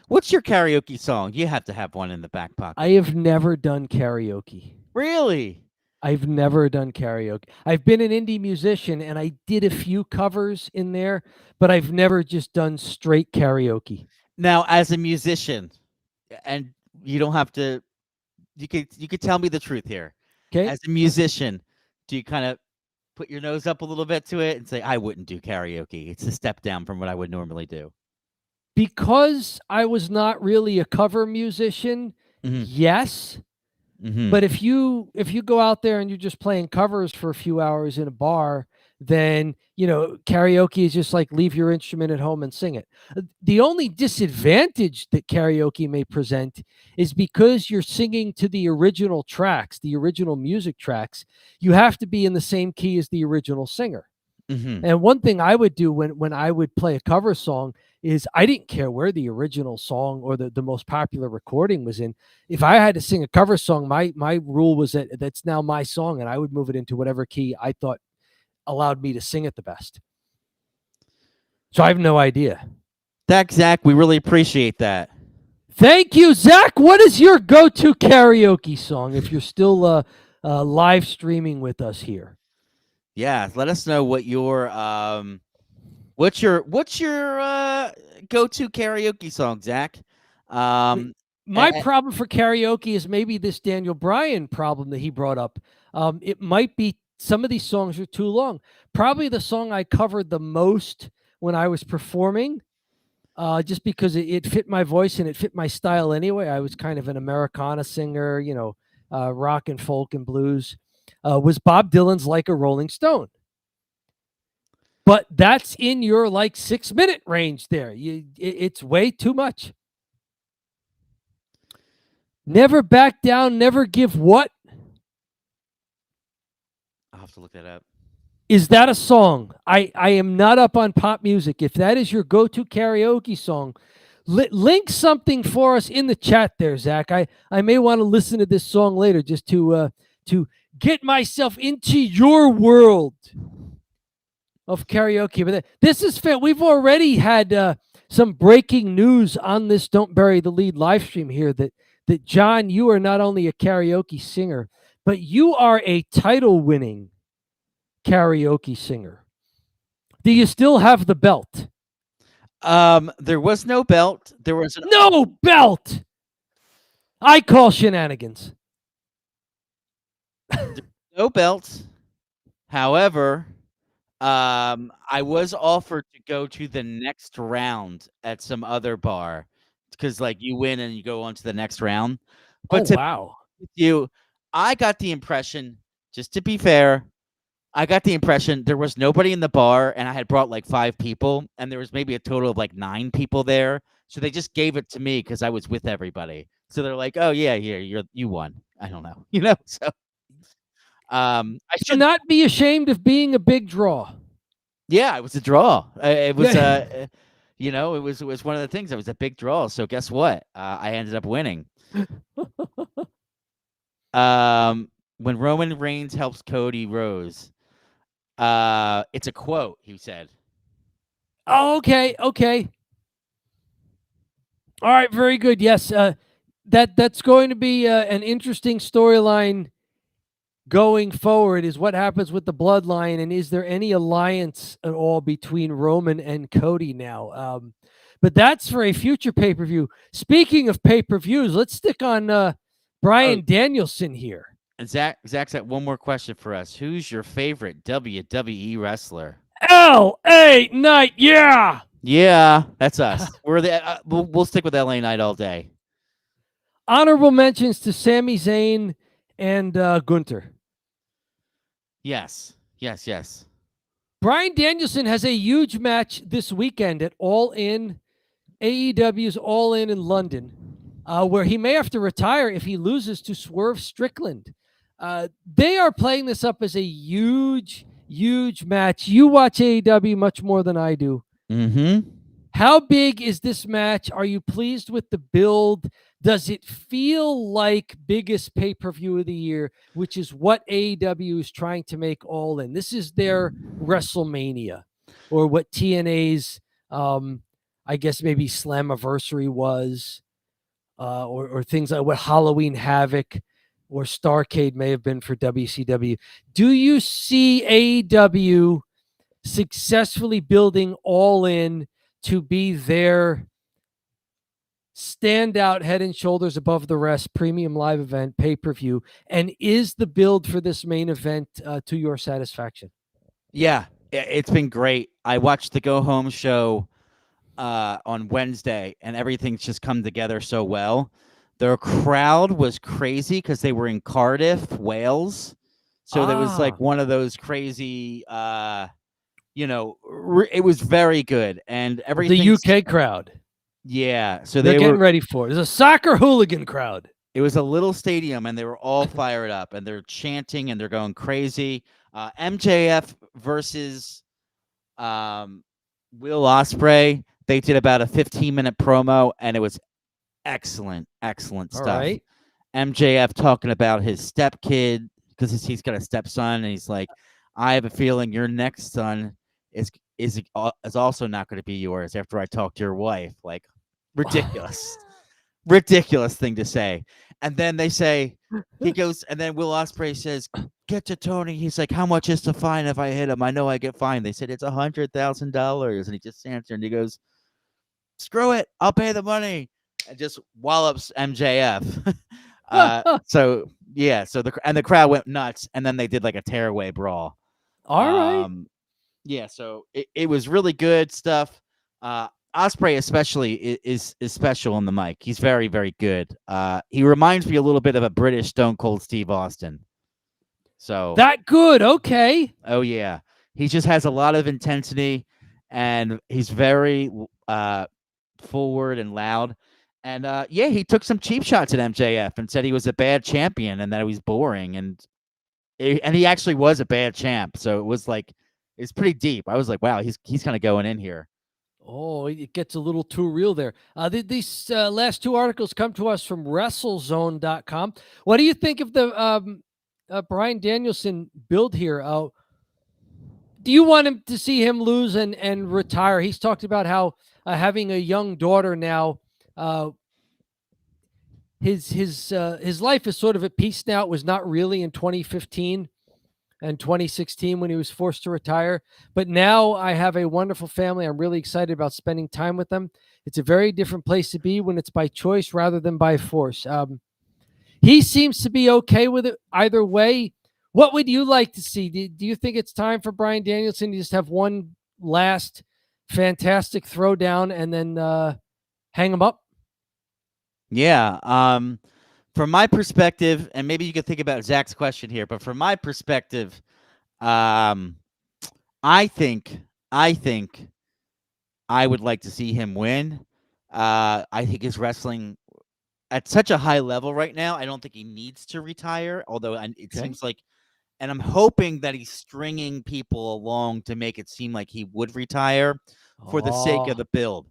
What's your karaoke song? You have to have one in the back pocket. I have never done karaoke. Really? I've never done karaoke. I've been an indie musician, and I did a few covers in there, but I've never just done straight karaoke. Now, as a musician, and you don't have to, you could tell me the truth here. Okay. As a musician, do you kind of put your nose up a little bit to it and say, I wouldn't do karaoke? It's a step down from what I would normally do. Because I was not really a cover musician, yes. Mm-hmm. But if you go out there and you're just playing covers for a few hours in a bar, then, karaoke is just like leave your instrument at home and sing it. The only disadvantage that karaoke may present is because you're singing to the original tracks, the original music tracks, you have to be in the same key as the original singer. Mm-hmm. And one thing I would do when I would play a cover song is I didn't care where the original song or the most popular recording was in. If I had to sing a cover song, my rule was that that's now my song, and I would move it into whatever key I thought allowed me to sing it the best. So I have no idea. Thanks, Zach. We really appreciate that. Thank you, Zach. What is your go-to karaoke song if you're still live streaming with us here? Yeah, let us know what your go-to karaoke song, Zach. My problem for karaoke is maybe this Daniel Bryan problem that he brought up. It might be some of these songs are too long. Probably the song I covered the most when I was performing, just because it fit my voice and it fit my style anyway. I was kind of an Americana singer, rock and folk and blues, was Bob Dylan's Like a Rolling Stone. But that's in your like 6-minute range there. It's way too much. Never back down, never give what? I'll have to look that up. Is that a song? I am not up on pop music. If that is your go-to karaoke song, link something for us in the chat there, Zach. I may want to listen to this song later just to get myself into your world of karaoke. But this is fair. We've already had some breaking news on this Don't Bury the Lead live stream here that John, you are not only a karaoke singer, but you are a title-winning karaoke singer. Do you still have the belt? There was no belt. There was no belt. I call shenanigans. No belt. However, I was offered to go to the next round at some other bar because, like, you win and you go on to the next round. But wow, I got the impression, just to be fair, I got the impression there was nobody in the bar, and I had brought like 5 people, and there was maybe a total of like 9 people there. So they just gave it to me because I was with everybody. So they're like, "Oh yeah, here you won." I don't know, So, I should not be ashamed of being a big draw. Yeah, it was a draw. It was it was one of the things. It was a big draw. So guess what? I ended up winning. When Roman Reigns helps Cody Rhodes, it's a quote. He said. Oh, okay. All right, very good. Yes, that's going to be an interesting storyline going forward. Is what happens with the Bloodline, and is there any alliance at all between Roman and Cody now? But that's for a future pay-per-view. Speaking of pay-per-views, let's stick on Bryan Danielson here. And Zach's got one more question for us. Who's your favorite WWE wrestler? LA Knight, yeah. Yeah, that's us. We're the we'll stick with LA Knight all day. Honorable mentions to Sami Zayn and Gunther. Yes. Bryan Danielson has a huge match this weekend at All In, AEW's All In London, where he may have to retire if he loses to Swerve Strickland. They are playing this up as a huge match. You watch AEW much more than I do. Mm-hmm. How big is this match? Are you pleased with the build? Does it feel like biggest pay-per-view of the year, which is what AEW is trying to make All In? This is their WrestleMania, or what TNA's, I guess maybe Slammiversary was, or things like what Halloween Havoc or Starrcade may have been for WCW. Do you see AEW successfully building All In to be their standout, head and shoulders above the rest, premium live event, pay-per-view? And is the build for this main event to your satisfaction? Yeah, it's been great. I watched the Go Home show on Wednesday, and everything's just come together so well. Their crowd was crazy because they were in Cardiff, Wales. So there was like one of those crazy, it was very good. And everything. The UK crowd. Yeah. So they're getting ready for it. There's a soccer hooligan crowd. It was a little stadium, and they were all fired up, and they're chanting, and they're going crazy. MJF versus Will Ospreay. They did about a 15-minute promo, and it was excellent stuff. All right. MJF talking about his stepkid because he's got a stepson, and he's like, "I have a feeling your next son is is also not going to be yours after I talk to your wife. Like, ridiculous, ridiculous thing to say. And then they say he goes, and then Will Ospreay says, "Get to Tony." He's like, "How much is the fine if I hit him? I know I get fined." They said it's $100,000, and he just stands there and he goes, "Screw it, I'll pay the money," and just wallops MJF. So yeah, so the crowd went nuts, and then they did like a tearaway brawl. All right. Yeah, so it was really good stuff. Osprey especially is special on the mic. He's very, very good. He reminds me a little bit of a British Stone Cold Steve Austin. So That good. Okay. oh yeah, he just has a lot of intensity, and he's very forward and loud. And yeah, he took some cheap shots at MJF and said he was a bad champion and that he was boring, and he actually was a bad champ. So it was like it's pretty deep. I was like, wow, he's kind of going in here. Oh, it gets a little too real there. These last two articles come to us from WrestleZone.com. What do you think of the Bryan Danielson build here? Do you want him to see him lose and retire? He's talked about how having a young daughter now, his life is sort of at peace now. It was not really in 2015 and 2016 when he was forced to retire. But now I have a wonderful family. I'm really excited about spending time with them. It's a very different place to be when it's by choice rather than by force. He seems to be okay with it either way. What would you like to see? Do you think it's time for Bryan Danielson to just have one last fantastic throwdown and then hang him up? Yeah. From my perspective, and maybe you could think about Zach's question here, but from my perspective, I think I would like to see him win. I think his wrestling at such a high level right now. I don't think he needs to retire, although it seems like, and I'm hoping that he's stringing people along to make it seem like he would retire for the sake of the build.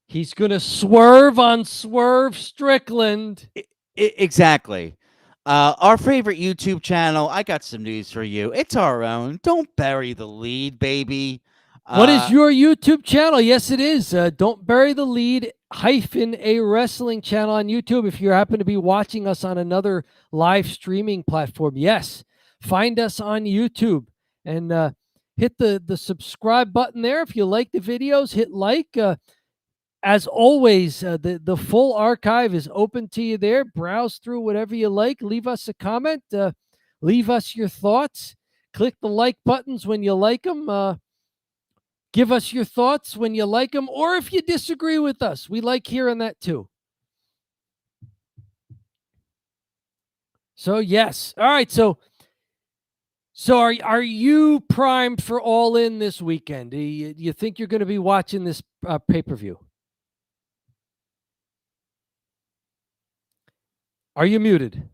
He's going to swerve on Swerve Strickland. Exactly. Our favorite YouTube channel. I got some news for you. It's our own. Don't bury the lead, baby. What is your YouTube channel? Yes, it is. Don't Bury the Lead -a wrestling channel on YouTube. If you happen to be watching us on another live streaming platform, yes, find us on YouTube and hit the subscribe button there. If you like the videos, hit like. As always, the full archive is open to you there. Browse through whatever you like. Leave us a comment. Leave us your thoughts. Click the like buttons when you like them. Give us your thoughts when you like them, or if you disagree with us. We like hearing that too. So, yes. All right. So are you primed for All In this weekend? Do you think you're going to be watching this pay-per-view? Are you muted?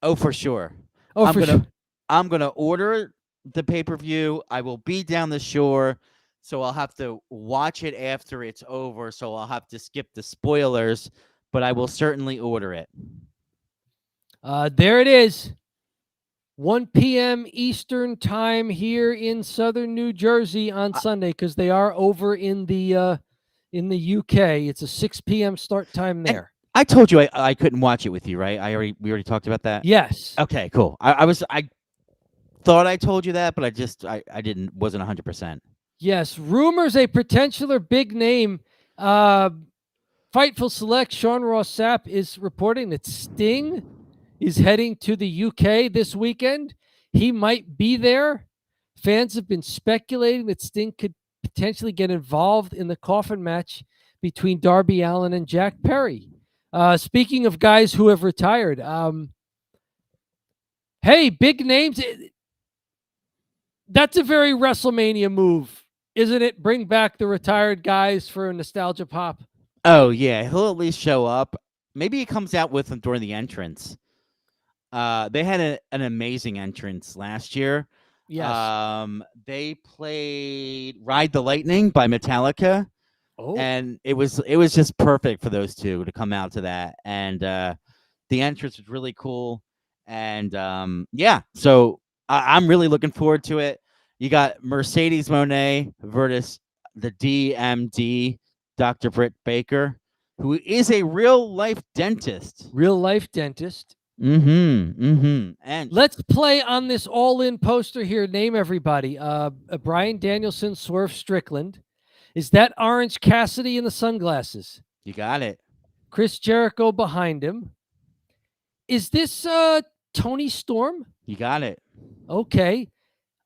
Oh, for sure. Oh, for sure. I'm gonna order the pay-per-view. I will be down the shore, so I'll have to watch it after it's over. So I'll have to skip the spoilers, but I will certainly order it. There it is. 1 p.m. Eastern time here in southern New Jersey on Sunday, because they are over in the UK. It's a 6 p.m. start time there. I told you I couldn't watch it with you, right? We already talked about that. Yes. Okay, cool. I thought I told you that, but I wasn't 100%. Yes. Rumors a potential or big name. Fightful Select, Sean Ross Sapp is reporting that Sting is heading to the UK this weekend. He might be there. Fans have been speculating that Sting could potentially get involved in the coffin match between Darby Allin and Jack Perry. Speaking of guys who have retired, hey, big names. That's a very WrestleMania move, isn't it? Bring back the retired guys for a nostalgia pop. Oh, yeah. He'll at least show up. Maybe he comes out with them during the entrance. They had an amazing entrance last year. Yes. They played Ride the Lightning by Metallica. Oh. And it was just perfect for those two to come out to that. And the entrance was really cool. And yeah, so I'm really looking forward to it. You got Mercedes Monet versus the DMD, Dr. Britt Baker, who is a real life dentist. Real life dentist. And Let's play on this all-in poster here. Name everybody. Brian Danielson, Swerve Strickland. Is that Orange Cassidy in the sunglasses? you got it. Chris Jericho behind him. Is this Tony Storm? You got it. Okay.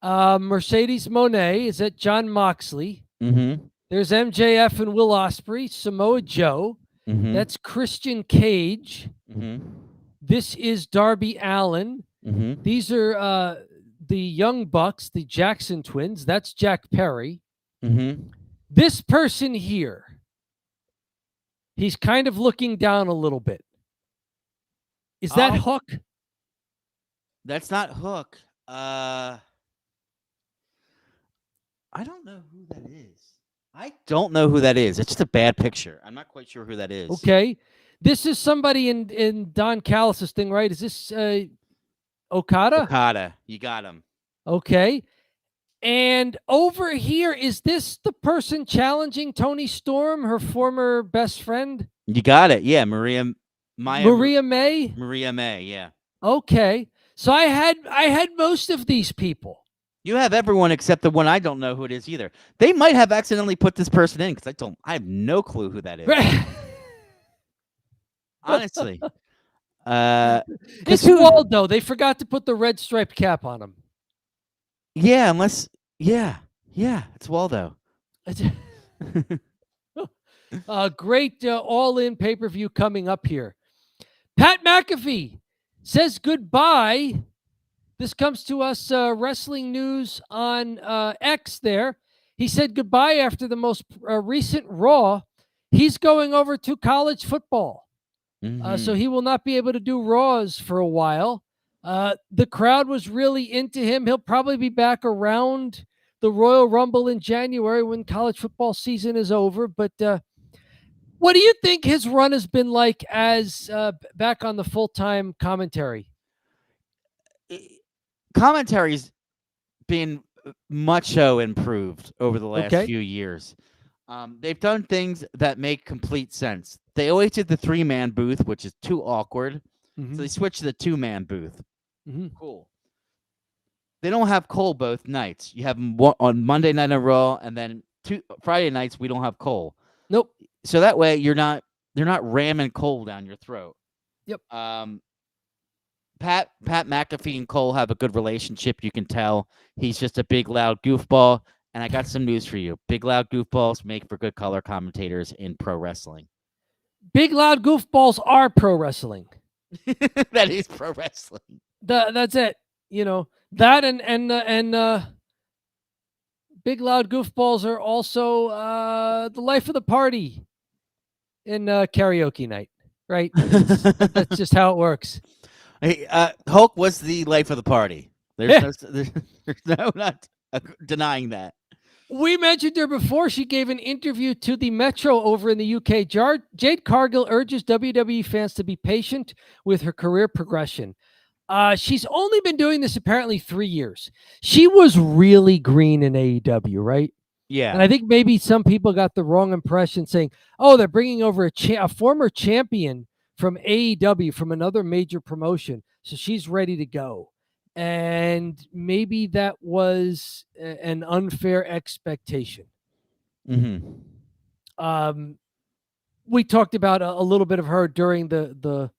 Mercedes Monet. Is that John Moxley? Mm-hmm. There's MJF and Will Ospreay. Samoa Joe. Mm-hmm. That's Christian Cage. Mm-hmm. This is Darby Allin. Mm-hmm. These are the Young Bucks, the Jackson twins. That's Jack Perry. Mm-hmm. This person here, he's kind of looking down a little bit. Is that Hook? That's not Hook. I don't know who that is. I don't know who that is. It's just a bad picture. I'm not quite sure who that is. Okay. This is somebody in Don Callis' thing, right? Is this Okada? Okada. You got him. Okay. And over here, is this the person challenging Tony Storm, her former best friend? You got it. Yeah, Maria May? Maria May, yeah. Okay. So I had most of these people. You have everyone except the one I don't know who it is either. They might have accidentally put this person in because I have no clue who that is. Honestly. It's Waldo. They forgot to put the red striped cap on him. Yeah, unless it's Waldo. Great all-in pay-per-view coming up here. Pat McAfee says goodbye. This comes to us wrestling news on X there. He said goodbye after the most recent Raw. He's going over to college football. So he will not be able to do Raws for a while. The crowd was really into him. He'll probably be back around the Royal Rumble in January when college football season is over. But what do you think his run has been like as back on the full-time commentary? Commentary's been much improved over the last few years. They've done things that make complete sense. They always did the 3-man booth, which is too awkward. So they switched to the 2-man booth. Cool. They don't have Cole both nights. You have them on Monday Night on Raw, and then Friday nights we don't have Cole. Nope. So that way they're not ramming Cole down your throat. Yep. Pat McAfee and Cole have a good relationship. You can tell he's just a big, loud goofball. And I got some news for you. Big, loud goofballs make for good color commentators in pro wrestling. Big, loud goofballs are pro wrestling. That is pro wrestling. That's it. You know, that and big, loud goofballs are also the life of the party in karaoke night, right? That's just how it works. Hey, Hulk was the life of the party. There's no not denying that. We mentioned her before. She gave an interview to the Metro over in the UK. Jade Cargill urges WWE fans to be patient with her career progression. She's only been doing this apparently 3 years. She was really green in AEW, right? Yeah. And I think maybe some people got the wrong impression saying, oh, they're bringing over a former champion from AEW, from another major promotion. So she's ready to go. And maybe that was an unfair expectation. We talked about a little bit of her during the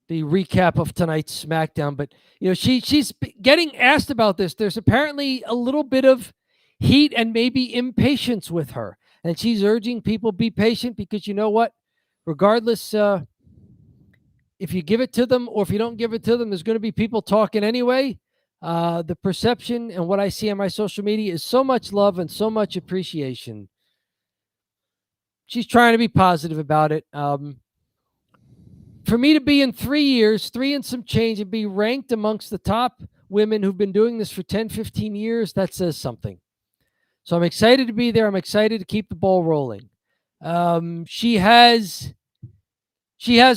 recap of tonight's SmackDown, but you know she's getting asked about this. There's apparently a little bit of heat and maybe impatience with her, and she's urging people be patient because you know what, regardless. If you give it to them or if you don't give it to them, there's going to be people talking anyway. The perception and what I see on my social media is so much love and so much appreciation. She's trying to be positive about it. For me to be in 3 years, 3 and some change, and be ranked amongst the top women who've been doing this for 10, 15 years, that says something. So I'm excited to be there. I'm excited to keep the ball rolling. She has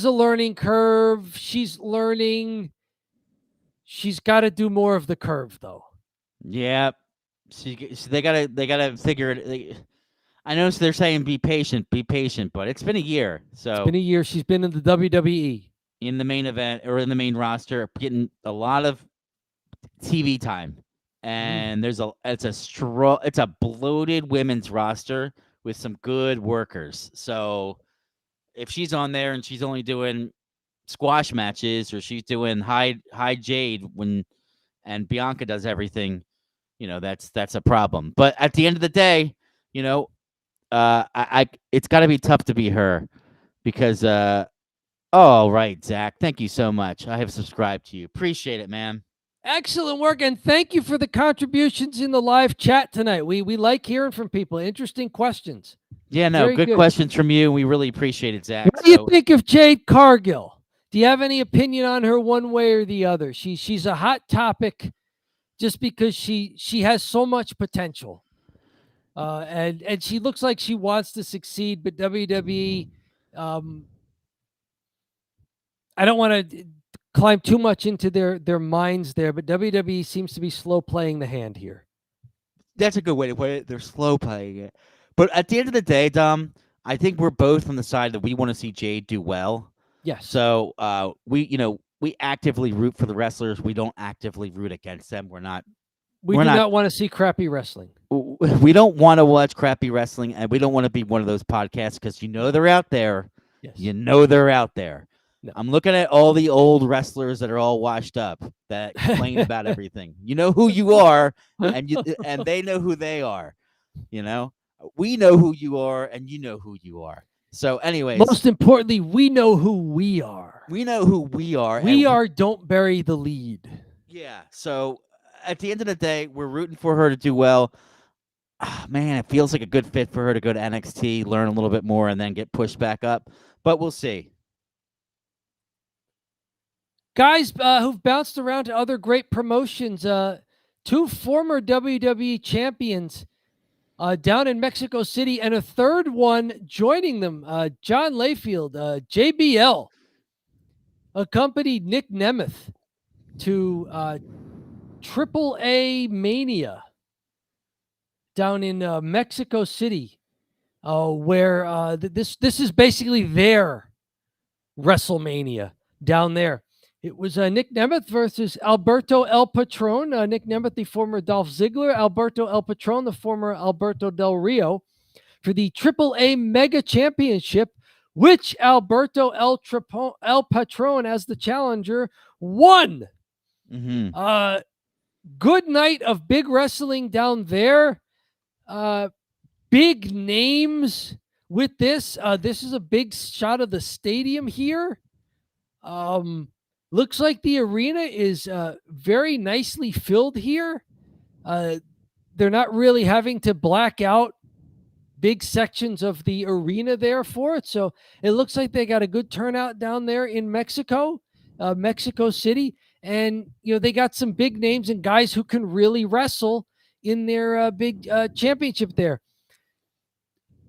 a learning curve. She's learning. She's got to do more of the curve, though. Yeah. They gotta figure it. I know they're saying be patient, but it's been a year. It's So been a year. She's been in the WWE. in the main event or in the main roster, getting a lot of TV time, Mm. and it's a bloated women's roster with some good workers. So if she's on there and she's only doing squash matches or she's doing high jade when and Bianca does everything, that's a problem. But at the end of the day, you know, I it's got to be tough to be her because oh right, Zach, thank you so much. I have subscribed to you. Appreciate it, man. Excellent work, and thank you for the contributions in the live chat tonight. We like hearing from people. Interesting questions. Yeah, no, Very good good. questions from you. We really appreciate it, Zach. What do you think of Jade Cargill? Do you have any opinion on her one way or the other? She's a hot topic just because she has so much potential. And she looks like she wants to succeed, but WWE, I don't want to climb too much into their minds there, but WWE seems to be slow playing the hand here. That's a good way to put it. They're slow playing it. But at the end of the day, Dom, I think we're both on the side that we want to see Jade do well. Yes. So we actively root for the wrestlers. We don't actively root against them. We do not want to see crappy wrestling. We don't want to watch crappy wrestling, and we don't want to be one of those podcasts because they're out there. Yes. They're out there. No. I'm looking at all the old wrestlers that are all washed up that complain about everything. You know who you are, and they know who they are. We know who you are, and you know who you are. So, anyways, most importantly, we know who we are. We know who we are. We are. Don't bury the lead. Yeah. So at the end of the day, we're rooting for her to do well. Oh, man, it feels like a good fit for her to go to NXT, learn a little bit more, and then get pushed back up. But we'll see. Guys who've bounced around to other great promotions, two former WWE champions down in Mexico City, and a third one joining them, John Layfield, JBL, accompanied Nick Nemeth to AAA Mania down in Mexico City, where this is basically their WrestleMania down there. It was Nick Nemeth versus Alberto El Patron. Nick Nemeth, the former Dolph Ziggler. Alberto El Patron, the former Alberto Del Rio, for the AAA Mega Championship, which Alberto El Patron, as the challenger, won. Mm-hmm. Good night of big wrestling down there. Big names with this. This is a big shot of the stadium here. Looks like the arena is very nicely filled here. They're not really having to black out big sections of the arena there for it. So it looks like they got a good turnout down there in Mexico, Mexico City. And, they got some big names and guys who can really wrestle in their big championship there.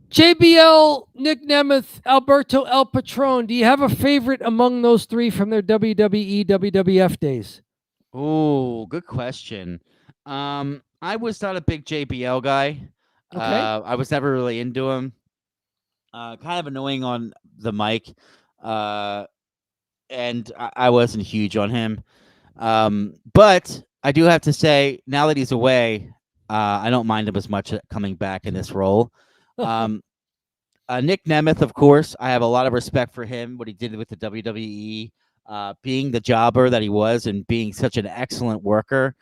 JBL, Nick Nemeth, Alberto El Patron. Do you have a favorite among those three from their WWE, WWF days? Oh, good question. I was not a big JBL guy. Okay. I was never really into him. Kind of annoying on the mic. And I wasn't huge on him. But I do have to say, now that he's away, I don't mind him as much coming back in this role. Nick Nemeth, of course, I have a lot of respect for him, what he did with the WWE, being the jobber that he was and being such an excellent worker.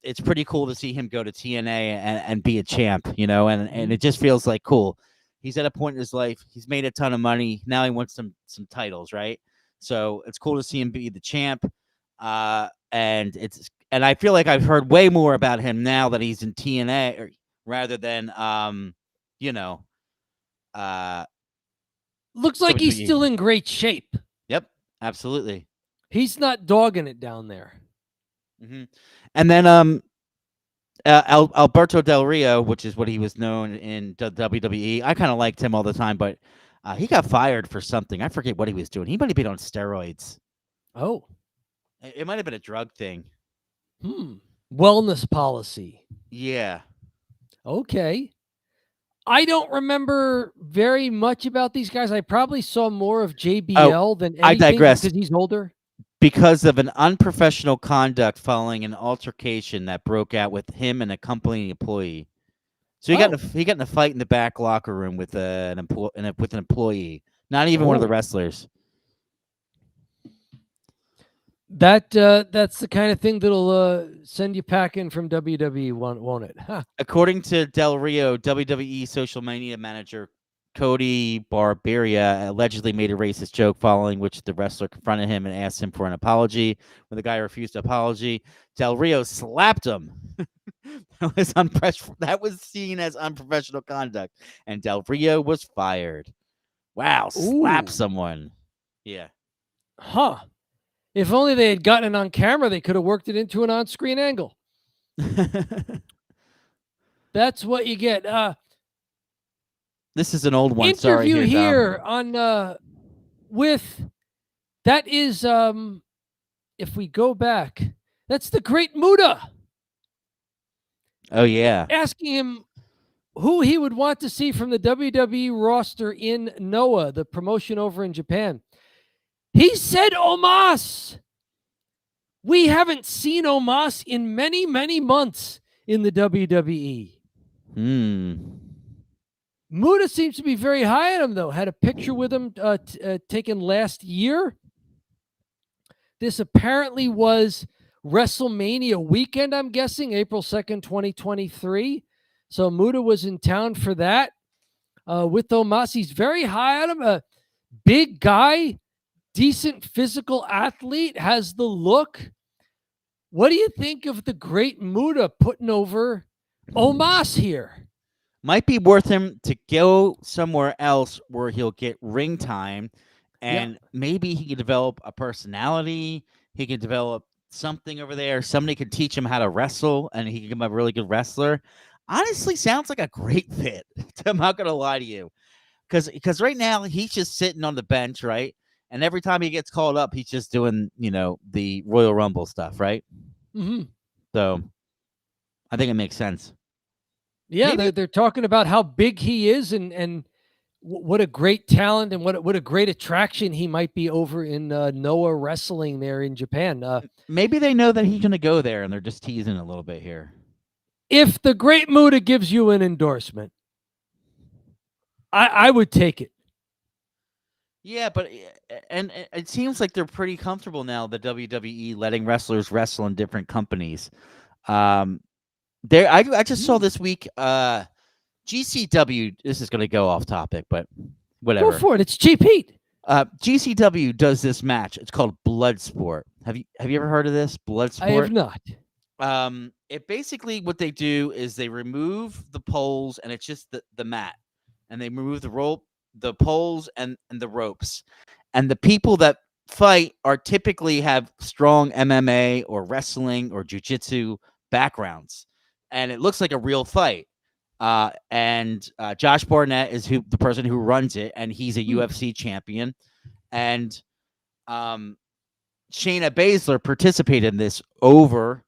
It's pretty cool to see him go to TNA and be a champ, and it just feels like cool. He's at a point in his life. He's made a ton of money. Now he wants some titles, right? So it's cool to see him be the champ. And I feel like I've heard way more about him now that he's in TNA rather than looks like he's still in great shape. Yep, absolutely. He's not dogging it down there. Mm-hmm. And then Alberto Del Rio, which is what he was known in WWE. I kind of liked him all the time, but he got fired for something. I forget what he was doing. He might have been on steroids. Oh. It might have been a drug thing. Wellness policy. Yeah. Okay. I don't remember very much about these guys. I probably saw more of Oh, JBL than I anything digress. because he's older. Because of an unprofessional conduct following an altercation that broke out with him and a company employee. So he got Oh, he got in a fight in the back locker room with with an employee, not even one of the oh, wrestlers. that's the kind of thing that'll send you packing from WWE, won't it? Huh. According to Del Rio, WWE social media manager Cody Barberia allegedly made a racist joke, following which the wrestler confronted him and asked him for an apology. When the guy refused an apology, Del Rio slapped him. That was seen as unprofessional conduct, and Del Rio was fired. Wow, slap Ooh, someone. Yeah. huh. If only they had gotten it on camera, they could have worked it into an on-screen angle. That's what you get. This is an old one. Sorry, Interview here, here Dom. on with that is if we go back, that's the Great Muda Oh yeah. asking him who he would want to see from the WWE roster in Noah, the promotion over in Japan. He said Omos. We haven't seen Omos in many, many months in the WWE. Muda seems to be very high on him, though. Had a picture with him taken last year. This apparently was WrestleMania weekend, I'm guessing, April 2nd, 2023. So Muda was in town for that with Omos. He's very high on him. A big guy, decent physical athlete, has the look. What do you think of the Great Muda putting over Omos here? Might be worth him to go somewhere else where he'll get ring time, Yeah. and maybe he can develop a personality. He can develop something over there. Somebody could teach him how to wrestle, and he can become a really good wrestler. Honestly, sounds like a great fit. I'm not gonna lie to you, because right now he's just sitting on the bench, right? And every time he gets called up, he's just doing the Royal Rumble stuff, right? Mm-hmm. So I think it makes sense. Yeah, Maybe they're talking about how big he is and what a great talent and what a great attraction he might be over in Noah Wrestling there in Japan. maybe they know that he's gonna go there, and they're just teasing a little bit here. If the Great Muda gives you an endorsement, I would take it. Yeah, but and it seems like they're pretty comfortable now. The WWE letting wrestlers wrestle in different companies. There, I just saw this week. GCW. This is going to go off topic, but Go whatever. for it. It's cheap heat. GCW does this match. It's called Bloodsport. Have you ever heard of this Bloodsport? I have not. It basically what they do is they remove the poles and it's just the mat, and they remove the poles and the ropes, and the people that fight are typically have strong MMA or wrestling or jiu-jitsu backgrounds, and it looks like a real fight. And Josh Barnett is the person who runs it, and he's a UFC champion, and Shayna Baszler participated in this over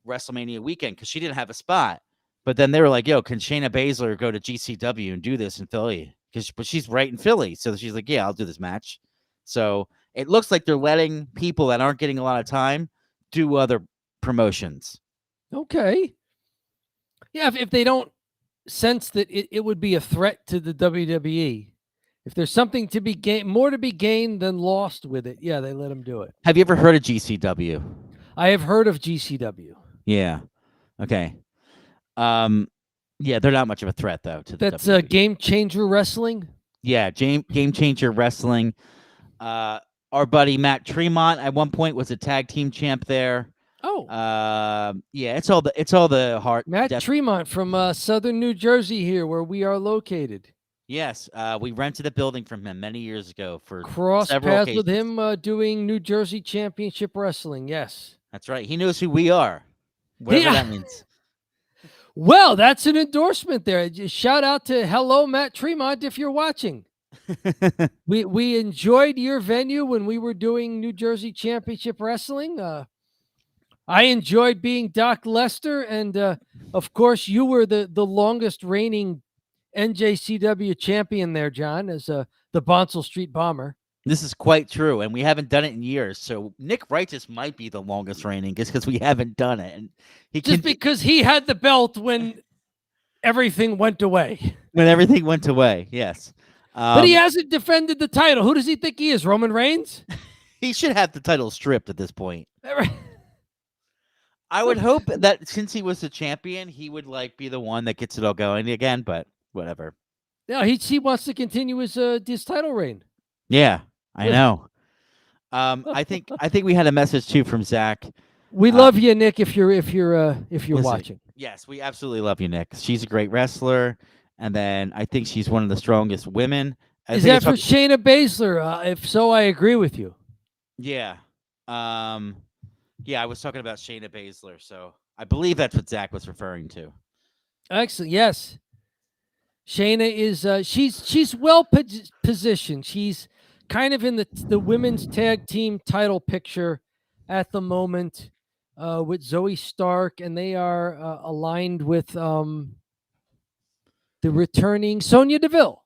WrestleMania weekend because she didn't have a spot. But then they were like, "Yo, can Shayna Baszler go to GCW and do this in Philly?" But she's right in Philly, so she's like, "Yeah, I'll do this match." So it looks like they're letting people that aren't getting a lot of time do other promotions. Okay. Yeah, if they don't sense that it would be a threat to the WWE, if there's something to be gained, more to be gained than lost with it, yeah, they let them do it. Have you ever heard of GCW? I have heard of GCW. Yeah. Okay. Yeah, they're not much of a threat though to the That's WWE. Game Changer Wrestling. Yeah, Game Changer Wrestling. Our buddy Matt Tremont at one point was a tag team champ there. Oh, Yeah, it's all the heart. Matt Tremont from Southern New Jersey here, where we are located. Yes, we rented a building from him many years ago for Cross several paths occasions. with him doing New Jersey Championship Wrestling. Yes. That's right. He knows who we are. Whatever that means. Well, that's an endorsement there. Just shout out to hello, Matt Tremont, if you're watching. We enjoyed your venue when we were doing New Jersey Championship Wrestling. I enjoyed being Doc Lester, and Of course, you were the longest reigning NJCW champion there, John, as the Bonsall Street Bomber. This is quite true, and we haven't done it in years. So Nick Righteous might be the longest reigning, just because we haven't done it, and he Just can because he had the belt when everything went away. when everything went away. Yes, But he hasn't defended the title. Who does he think he is? Roman Reigns? he should have the title stripped at this point. I would hope that since he was the champion, he would be the one that gets it all going again. But whatever. No, he wants to continue his title reign. Yeah, I know. I think we had a message too from Zach. We love you, Nick. If you're watching. Yes, we absolutely love you, Nick. She's a great wrestler, and then I think she's one of the strongest women. Is that for Shayna Baszler? If so, I agree with you. Yeah. Yeah, I was talking about Shayna Baszler, so I believe that's what Zach was referring to. Excellent. Yes. Shayna is she's well positioned. She's kind of in the women's tag team title picture at the moment with Zoe Stark, and they are aligned with the returning Sonya Deville,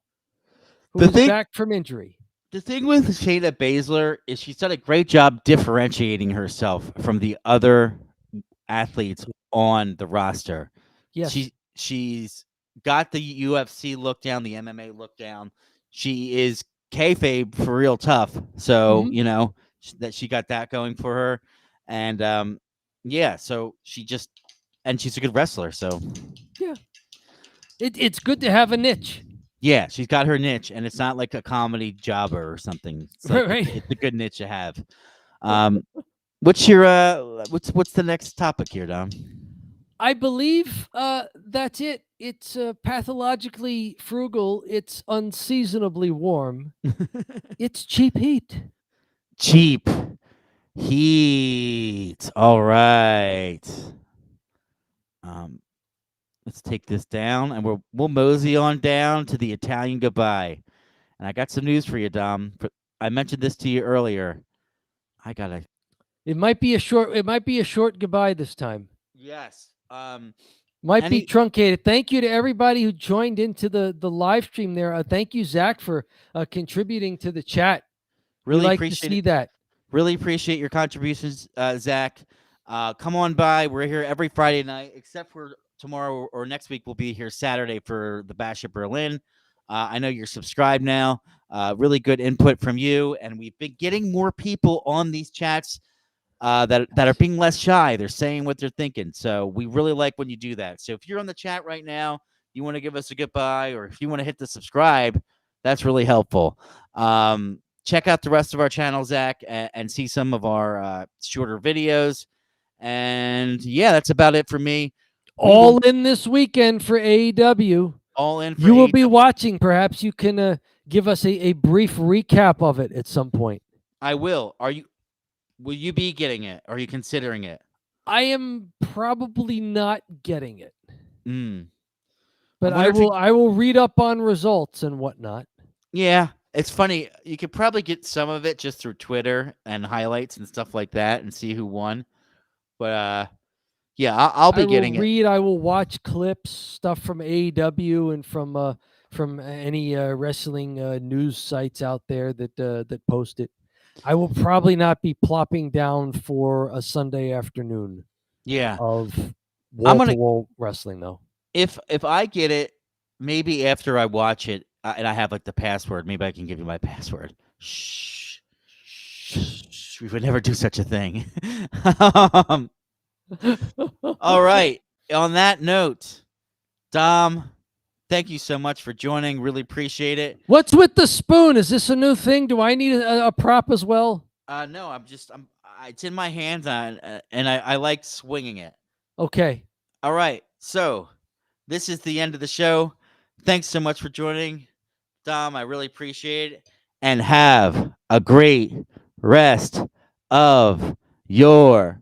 who is back from injury. The thing with Shayna Baszler is she's done a great job differentiating herself from the other athletes on the roster. Yes. She's got the UFC look down, the MMA look down. She is kayfabe for real tough. So, that she got that going for her. And yeah, so she's a good wrestler. So yeah, it's good to have a niche. Yeah, she's got her niche, and it's not like a comedy jobber or something. It's right. It's a good niche to have. What's your what's the next topic here, Dom? I believe that's it. It's pathologically frugal. It's unseasonably warm. It's cheap heat. Cheap heat. All right. Let's take this down, and we'll mosey on down to the Italian goodbye. And I got some news for you, Dom. I mentioned this to you earlier. It might be a short goodbye this time. Yes. Might be truncated. Thank you to everybody who joined into the live stream there. Thank you, Zach, for contributing to the chat. Really like appreciate to see that. Really appreciate your contributions, Zach. Come on by. We're here every Friday night, except for tomorrow or next week. We'll be here Saturday for the Bash at Berlin. I know you're subscribed now. Really good input from you, and we've been getting more people on these chats that are being less shy. They're saying what they're thinking, so we really like when you do that. So if you're on the chat right now, you want to give us a goodbye, or if you want to hit the subscribe, that's really helpful. Check out the rest of our channel, Zach, and see some of our shorter videos. And yeah, that's about it for me. All in this weekend for AEW. All in for you will AEW. Be watching. Perhaps you can give us a brief recap of it at some point. I will. Will you be getting it? Are you considering it? I am probably not getting it. But I will read up on results and whatnot. Yeah. It's funny. You could probably get some of it just through Twitter and highlights and stuff like that and see who won. But yeah, I'll be getting it. I will watch clips, stuff from AEW and from any wrestling news sites out there that post it. I will probably not be plopping down for a Sunday afternoon. Yeah, of wall-to-wall wrestling though. If I get it, maybe after I watch it. And I have the password. Maybe I can give you my password. Shh. We would never do such a thing. All right. On that note, Dom, thank you so much for joining. Really appreciate it. What's with the spoon? Is this a new thing? Do I need a prop as well? No, it's in my hands and I like swinging it. Okay. All right. So this is the end of the show. Thanks so much for joining. Dom, I really appreciate it. And have a great rest of your